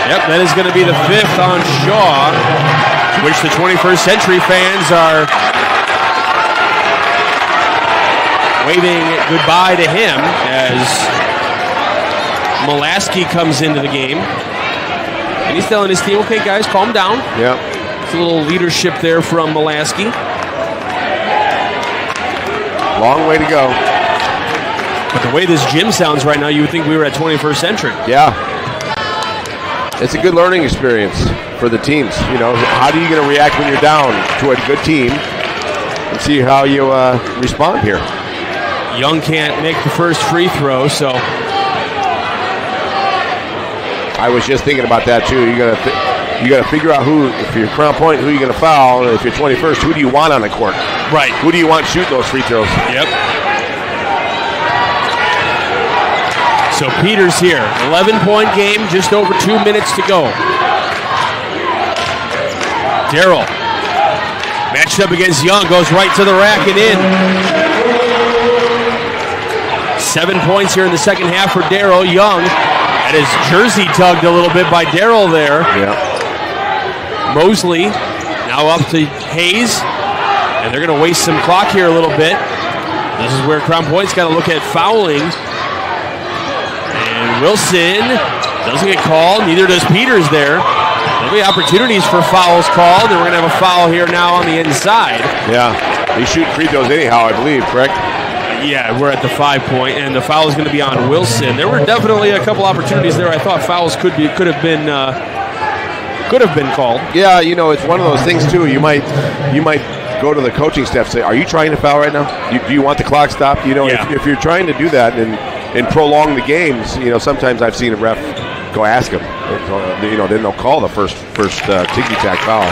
Yep, that is going to be the 5th on Shaw, which the 21st Century fans are waving goodbye to him as Molaski comes into the game. And he's telling his team, okay, guys, calm down. Yep. It's a little leadership there from Molaski. Long way to go. But the way this gym sounds right now, you would think we were at 21st Century. Yeah. It's a good learning experience for the teams. You know, how are you going to react when you're down to a good team and see how you respond here. Young can't make the first free throw, so. I was just thinking about that too. You got to figure out who, if you're Crown Point, who you're going to foul. And if you're 21st, who do you want on the court? Right. Who do you want shooting those free throws? Yep. So Peters here, 11-point game, just over 2 minutes to go. Darrell matched up against Young, goes right to the rack and in. 7 points here in the second half for Darrell. Young had his jersey tugged a little bit by Darrell there. Yeah. Mosley now up to Hayes, and they're going to waste some clock here a little bit. This is where Crown Point's got to look at fouling. And Wilson doesn't get called, neither does Peters there. There'll be opportunities for fouls called, and we're going to have a foul here now on the inside. Yeah, they shoot free throws anyhow, I believe, correct? Yeah, we're at the 5 point, and the foul is going to be on Wilson. There were definitely a couple opportunities there. I thought fouls could have been called. Yeah, you know, it's one of those things too. You might go to the coaching staff and say, "Are you trying to foul right now? Do you want the clock stopped?" You know, yeah. if you're trying to do that and prolong the games, you know, sometimes I've seen a ref go ask him. You know, then they'll call the first ticky-tack foul.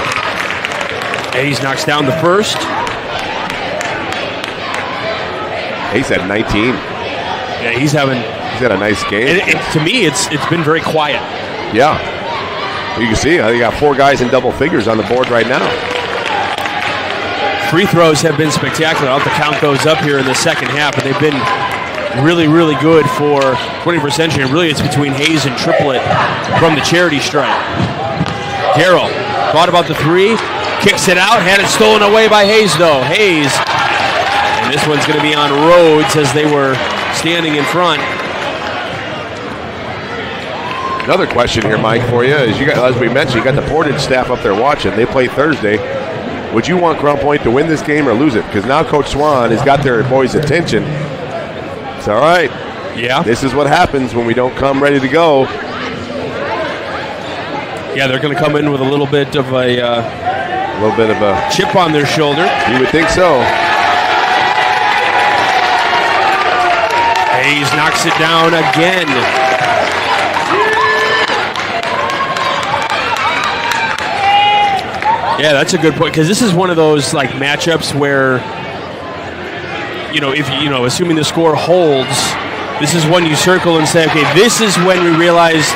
Hayes knocks down the first. Hayes had 19. Yeah, he's had a nice game. To me, it's been very quiet. Yeah. You can see, they got 4 guys in double figures on the board right now. Free throws have been spectacular. I'll have to count those up here in the second half, but they've been really, really good for 21st Century. And really, it's between Hayes and Triplett from the charity stripe. Darrell thought about the 3, kicks it out, had it stolen away by Hayes, though. Hayes, and this one's going to be on Rhodes as they were standing in front. Another question here, Mike, for you is, as we mentioned, you got the Portage staff up there watching. They play Thursday. Would you want Crown Point to win this game or lose it? Because now Coach Swan has got their boys' attention. It's all right. Yeah. This is what happens when we don't come ready to go. Yeah, they're going to come in with a little bit of a chip on their shoulder. You would think so. Hayes knocks it down again. Yeah, that's a good point, because this is one of those like matchups where, assuming the score holds, this is one you circle and say, okay, this is when we realized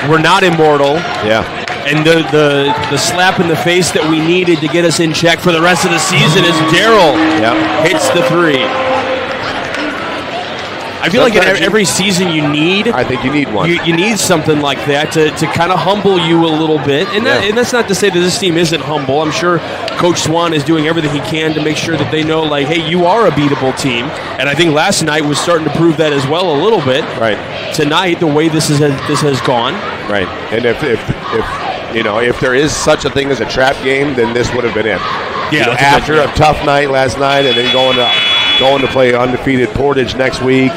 we're not immortal. Yeah. And the slap in the face that we needed to get us in check for the rest of the season is Daryl hits the three. I feel like every season you need. I think you need one. You need something like that to kind of humble you a little bit. And, and that's not to say that this team isn't humble. I'm sure Coach Swan is doing everything he can to make sure that they know, like, hey, you are a beatable team. And I think last night was starting to prove that as well a little bit. Right. Tonight, the way this has gone. Right. And if there is such a thing as a trap game, then this would have been it. Yeah. After a tough night last night, and then going to play undefeated Portage next week,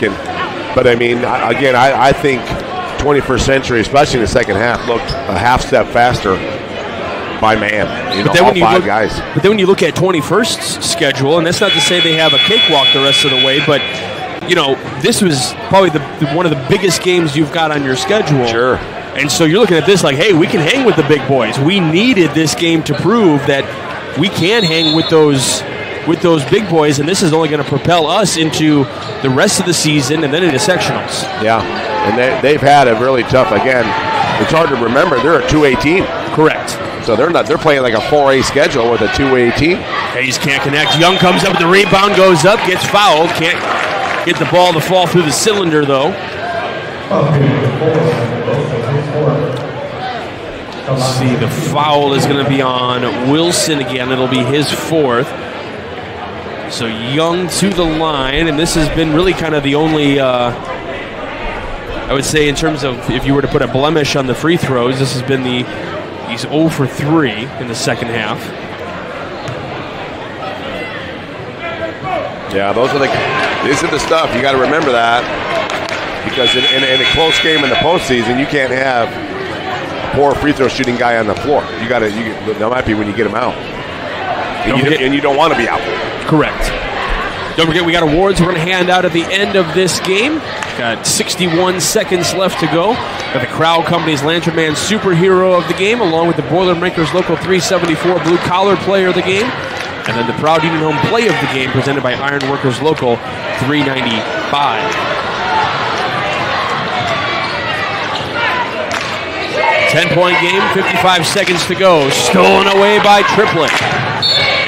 but I mean, again, I think 21st Century, especially in the second half, looked a half step faster by man. All five guys. But then when you look at 21st's schedule, and that's not to say they have a cakewalk the rest of the way, but this was probably one of the biggest games you've got on your schedule. Sure. And so you're looking at this like, hey, we can hang with the big boys. We needed this game to prove that we can hang with those big boys, and this is only going to propel us into the rest of the season and then into sectionals. Yeah, and they've had a really tough, again, it's hard to remember, they're a 2A team. Correct. So they're playing like a 4A schedule with a 2A team. Hayes can't connect. Young comes up with the rebound, goes up, gets fouled, can't get the ball to fall through the cylinder, though. Let's see, the foul is going to be on Wilson again. It'll be his fourth. So Young to the line, and this has been really kind of the only, I would say, in terms of if you were to put a blemish on the free throws, this has been he's 0 for 3 in the second half. Yeah, this is the stuff. You got to remember that, because in a close game in the postseason, you can't have a poor free throw shooting guy on the floor. That might be when you get him out, and you don't want to be out. Correct. Don't forget, we got awards we're going to hand out at the end of this game. Got 61 seconds left to go. Got the Crowd Company's Lantern Man Superhero of the game, along with the Boilermakers Local 374 Blue Collar Player of the game, and then the Proud Union Home Play of the game, presented by Ironworkers Local 395. 10-point game, 55 seconds to go. Stolen away by Triplett.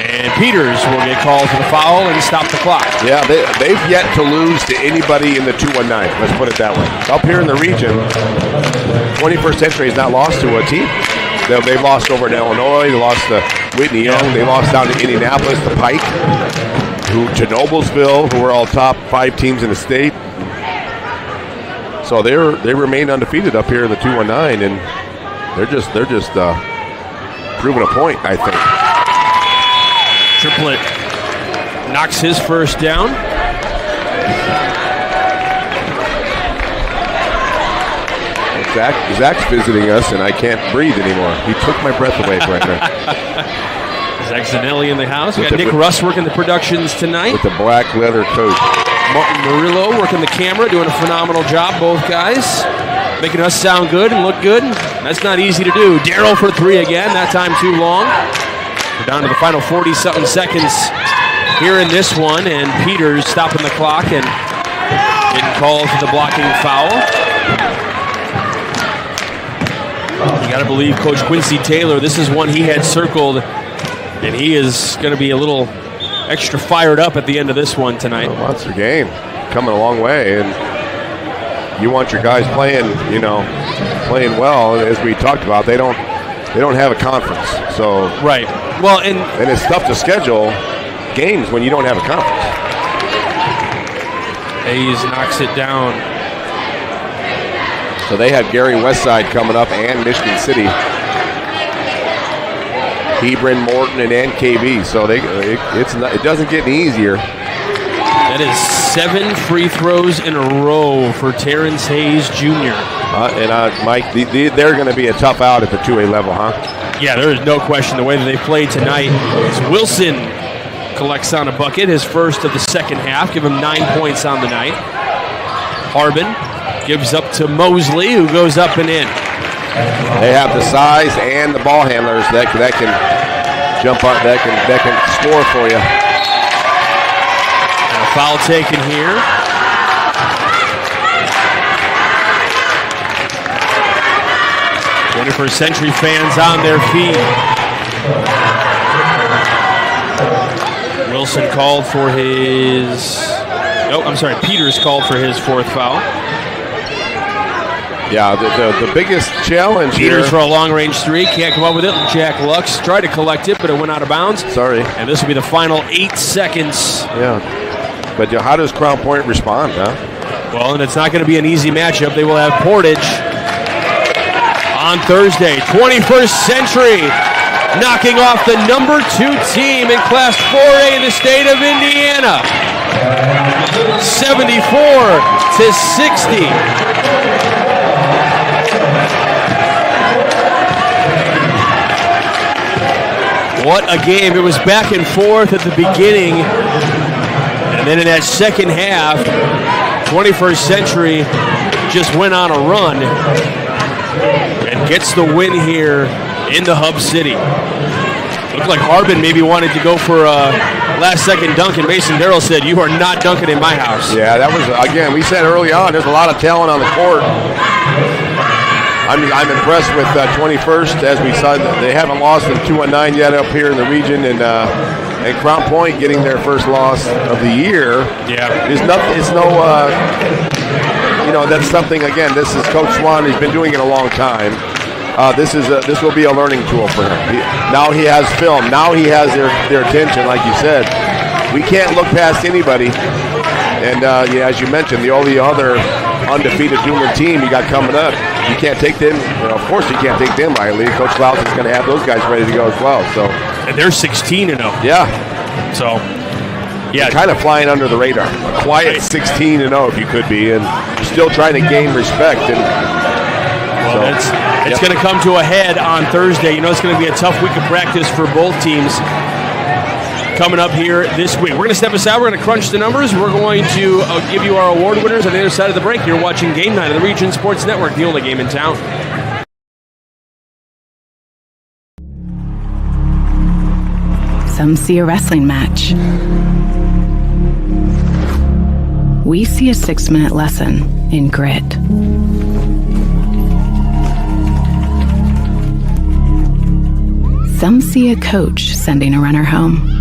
And Peters will get called for the foul and stop the clock. Yeah, they've yet to lose to anybody in the 219. Let's put it that way. Up here in the region, 21st Century has not lost to a team. They've lost over in Illinois. They lost to Whitney Young. They lost down to Indianapolis, to Pike, to Noblesville, who are all top 5 teams in the state. So they remain undefeated up here in the 219, and they're just proving a point, I think. Triplett knocks his first down. Zach's visiting us, and I can't breathe anymore. He took my breath away right now. Zach Zanelli in the house. We got Nick Russ working the productions tonight. With the black leather coat. Martin Murillo working the camera, doing a phenomenal job, both guys. Making us sound good and look good. That's not easy to do. Daryl for 3 again, that time too long. We're down to the final 40-something seconds here in this one, and Peters stopping the clock and getting called for the blocking foul. You got to believe Coach Quincy Taylor, this is one he had circled, and he is going to be a little extra fired up at the end of this one tonight. Monster game, coming a long way, and you want your guys playing well. As we talked about, they don't have a conference, so right. Well, and it's tough to schedule games when you don't have a conference. Hayes knocks it down. So they have Gary Westside coming up and Michigan City. Hebron, Morton, and KV. So it doesn't get any easier. That is 7 free throws in a row for Terrence Hayes Jr. Mike, they're going to be a tough out at the 2A level, huh? Yeah, there is no question. The way that they played tonight is Wilson collects on a bucket, his first of the second half, give him 9 points on the night. Harbin gives up to Mosley, who goes up and in. They have the size and the ball handlers that can jump on, that can score for you. And a foul taken here. 21st Century fans on their feet. Wilson called for his... Peters called for his fourth foul. Yeah, the biggest challenge Peters here. for a long-range three. Can't come up with it. Jack Lux tried to collect it, but it went out of bounds. Sorry. And this will be the final 8 seconds. Yeah. But how does Crown Point respond, huh? Well, and it's not going to be an easy matchup. They will have Portage on Thursday. 21st Century knocking off the number 2 team in Class 4A in the state of Indiana. 74-60. What a game. It was back and forth at the beginning. And then in that second half, 21st Century just went on a run and gets the win here in the Hub City. Looked like Harbin maybe wanted to go for a last-second dunk, and Mason Darrell said, "You are not dunking in my house." Yeah, that was, again, we said early on, there's a lot of talent on the court. I'm impressed with 21st, as we saw. They haven't lost in 2-9 yet up here in the region, and Crown Point getting their first loss of the year. Yeah, it's that's something. Again, this is Coach Swan. He's been doing it a long time. This will be a learning tool for him. Now he has film. Now he has their attention, like you said. We can't look past anybody. And as you mentioned, all the other undefeated junior team you got coming up, you can't take them. Of course, you can't take them lightly. Coach Klaus is going to have those guys ready to go as well. So, and they're 16-0. Yeah. So, yeah, kind of flying under the radar. A quiet 16-0 if you could be, and still trying to gain respect. And it's going to come to a head on Thursday. It's going to be a tough week of practice for both teams coming up here this week. We're going to step aside. We're going to crunch the numbers. We're going to give you our award winners on the other side of the break. You're watching Game Night of the Region Sports Network, the only game in town. Some see a wrestling match. We see a 6-minute lesson in grit. Some see a coach sending a runner home.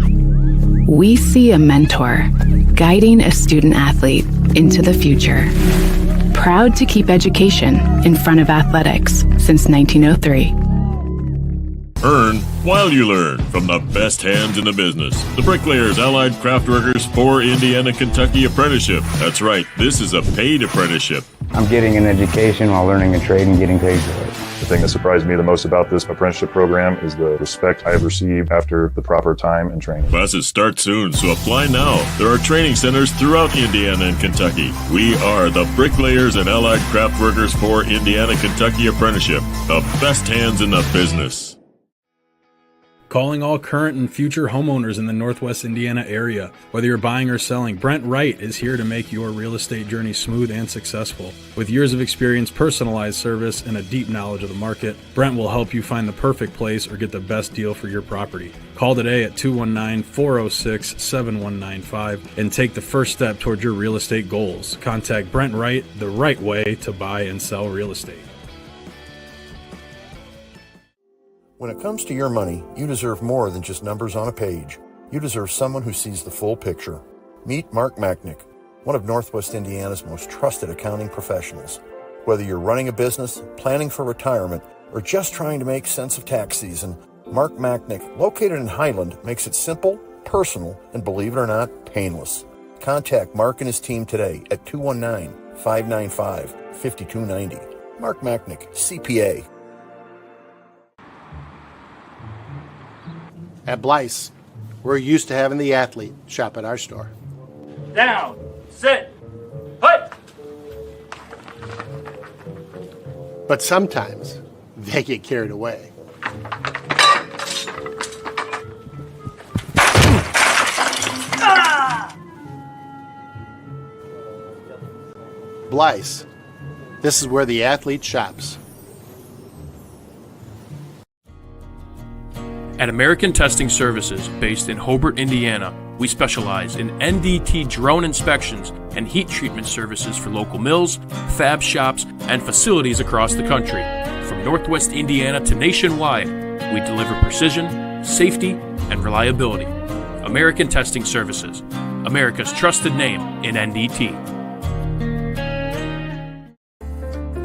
We see a mentor guiding a student athlete into the future. Proud to keep education in front of athletics since 1903. Earn while you learn from the best hands in the business. The Bricklayers Allied Craft Workers for Indiana Kentucky Apprenticeship. That's right, this is a paid apprenticeship. I'm getting an education while learning a trade and getting paid for it. The thing that surprised me the most about this apprenticeship program is the respect I have received after the proper time and training. Classes start soon, so apply now. There are training centers throughout Indiana and Kentucky. We are the Bricklayers and Allied Craft Workers for Indiana Kentucky Apprenticeship. The best hands in the business. Calling all current and future homeowners in the Northwest Indiana area. Whether you're buying or selling, Brent Wright is here to make your real estate journey smooth and successful. With years of experience, personalized service, and a deep knowledge of the market, Brent will help you find the perfect place or get the best deal for your property. Call today at 219-406-7195 and take the first step towards your real estate goals. Contact Brent Wright, the right way to buy and sell real estate. When it comes to your money, you deserve more than just numbers on a page. You deserve someone who sees the full picture. Meet Mark Machnick, one of Northwest Indiana's most trusted accounting professionals. Whether you're running a business, planning for retirement, or just trying to make sense of tax season, Mark Machnick, located in Highland, makes it simple, personal, and believe it or not, painless. Contact Mark and his team today at 219-595-5290. Mark Machnick, CPA. At Blyce, we're used to having the athlete shop at our store. Down, sit, put. But sometimes they get carried away. Blyce, this is where the athlete shops. At American Testing Services, based in Hobart, Indiana, we specialize in NDT drone inspections and heat treatment services for local mills, fab shops, and facilities across the country. From Northwest Indiana to nationwide, we deliver precision, safety, and reliability. American Testing Services, America's trusted name in NDT.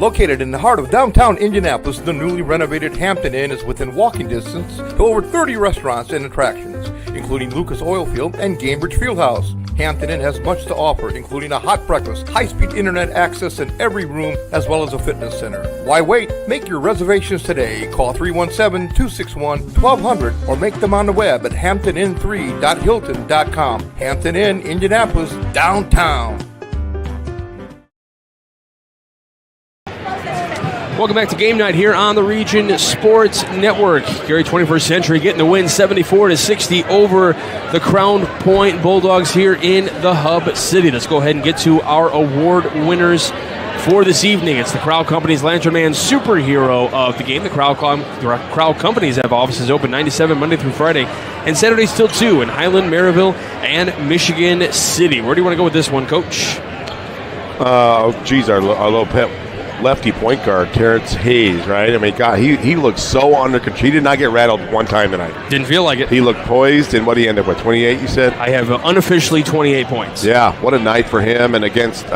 Located in the heart of downtown Indianapolis, the newly renovated Hampton Inn is within walking distance to over 30 restaurants and attractions, including Lucas Oilfield and Gamebridge Fieldhouse. Hampton Inn has much to offer, including a hot breakfast, high-speed internet access in every room, as well as a fitness center. Why wait? Make your reservations today. Call 317-261-1200 or make them on the web at hamptonin3.hilton.com. Hampton Inn, Indianapolis, downtown. Welcome back to Game Night here on the Region Sports Network. Gary 21st Century getting the win 74-60 over the Crown Point Bulldogs here in the Hub City. Let's go ahead and get to our award winners for this evening. It's the Crowell Companies Lantern Man Superhero of the game. The Crowell Companies have offices open 9 to 7 Monday through Friday and Saturdays till 2 in Highland, Maryville, and Michigan City. Where do you want to go with this one, Coach? Our little pet lefty point guard, Terrence Hayes, right? I mean, God, he looked so under control. He did not get rattled one time tonight. Didn't feel like it. He looked poised, and what did he end up with, 28, you said? I have unofficially 28 points. Yeah, what a night for him, and against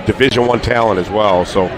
Division I talent as well. So,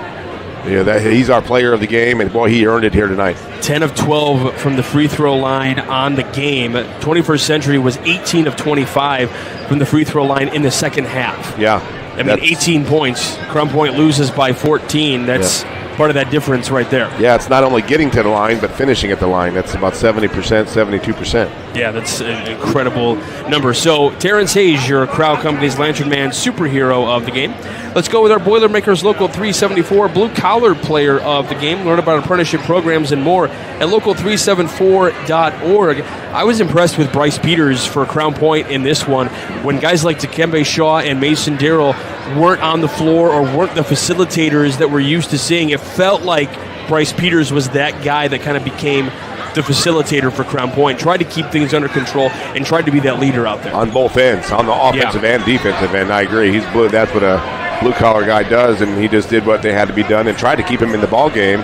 yeah, he's our player of the game, and, boy, he earned it here tonight. 10 of 12 from the free throw line on the game. 21st Century was 18 of 25 from the free throw line in the second half. Yeah. I mean, 18 points. Crown Point loses by 14. That's part of that difference right there. Yeah, it's not only getting to the line, but finishing at the line. That's about 70%, 72%. Yeah, that's an incredible number. So, Terrence Hayes, your Crowell Companies Lantern Man Superhero of the game. Let's go with our Boilermakers Local 374 Blue Collar Player of the game. Learn about apprenticeship programs and more at local374.org. I was impressed with Bryce Peters for Crown Point in this one. When guys like Dikembe Shaw and Mason Darrell weren't on the floor or weren't the facilitators that we're used to seeing, it felt like Bryce Peters was that guy that kind of became the facilitator for Crown Point, tried to keep things under control and tried to be that leader out there. On both ends, on the offensive and defensive end, I agree. He's blue. That's what a blue-collar guy does, and he just did what they had to be done and tried to keep him in the ball game,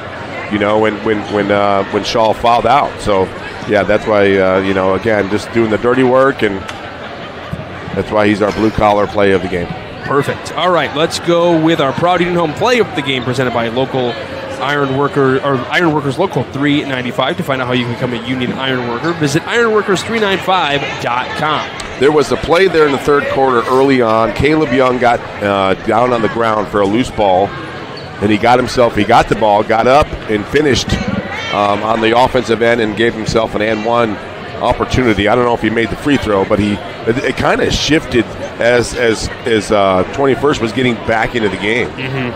when Shaw fouled out. So, yeah, that's why, again, just doing the dirty work, and that's why he's our blue-collar play of the game. Perfect. All right, let's go with our Proud Union Home play of the game presented by Local Ironworkers Local 395. To find out how you can become a union ironworker, visit ironworkers395.com. There was a play there in the third quarter early on. Caleb Young got down on the ground for a loose ball, and he got the ball, got up, and finished on the offensive end and gave himself an and one opportunity. I don't know if he made the free throw, but it kind of shifted as 21st was getting back into the game,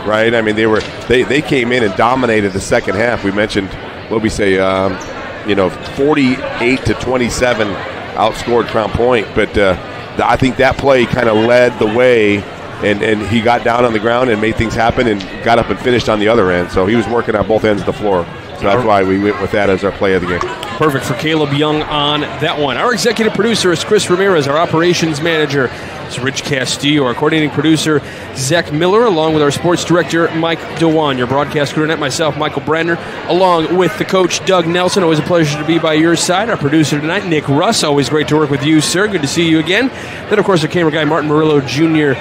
right? I mean, they came in and dominated the second half. We mentioned 48 to 27 outscored Crown Point, but I think that play kind of led the way, and he got down on the ground and made things happen and got up and finished on the other end. So he was working on both ends of the floor. So that's why we went with that as our play of the game. Perfect for Caleb Young on that one. Our executive producer is Chris Ramirez. Our operations manager is Rich Castillo. Our coordinating producer, Zach Miller, along with our sports director, Mike Dewan. Your broadcast crew, myself, Michael Brandner, along with the coach, Doug Nelson. Always a pleasure to be by your side. Our producer tonight, Nick Russ. Always great to work with you, sir. Good to see you again. Then, of course, our camera guy, Martin Murillo Jr.,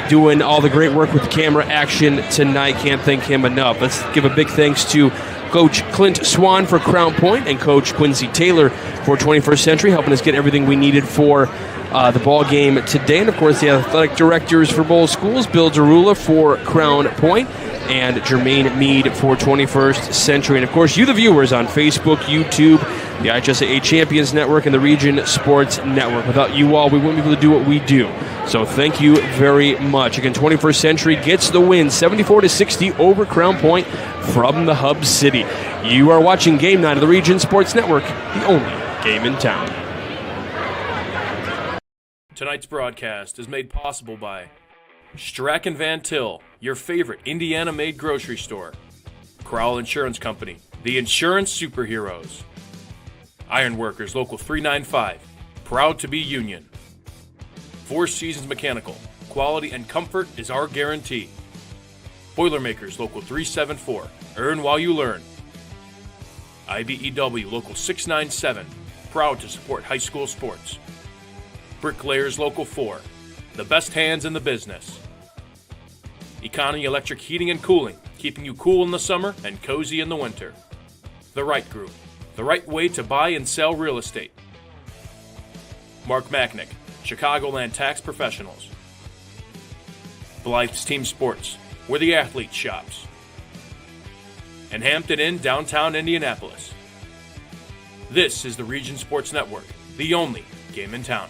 doing all the great work with the camera action tonight. Can't thank him enough. Let's give a big thanks to Coach Clint Swan for Crown Point and Coach Quincy Taylor for 21st Century, helping us get everything we needed for the ball game today. And, of course, the athletic directors for both schools, Bill Derula for Crown Point and Jermaine Meade for 21st Century. And, of course, you, the viewers, on Facebook, YouTube, the IHSAA Champions Network, and the Region Sports Network. Without you all, we wouldn't be able to do what we do. So thank you very much. Again, 21st Century gets the win, 74-60 over Crown Point from the Hub City. You are watching Game Night of the Region Sports Network, the only game in town. Tonight's broadcast is made possible by Strack & Van Til, your favorite Indiana-made grocery store. Crowell Insurance Company, the insurance superheroes. Ironworkers Local 395, proud to be union. Four Seasons Mechanical, quality and comfort is our guarantee. Boilermakers Local 374, earn while you learn. IBEW Local 697, proud to support high school sports. Bricklayers Local 4, the best hands in the business. Economy Electric Heating and Cooling, keeping you cool in the summer and cozy in the winter. The Right Group, the right way to buy and sell real estate. Mark Machnick, Chicagoland Tax Professionals. Blythe's Team Sports, where the athlete shops. And Hampton Inn, downtown Indianapolis. This is the Region Sports Network, the only game in town.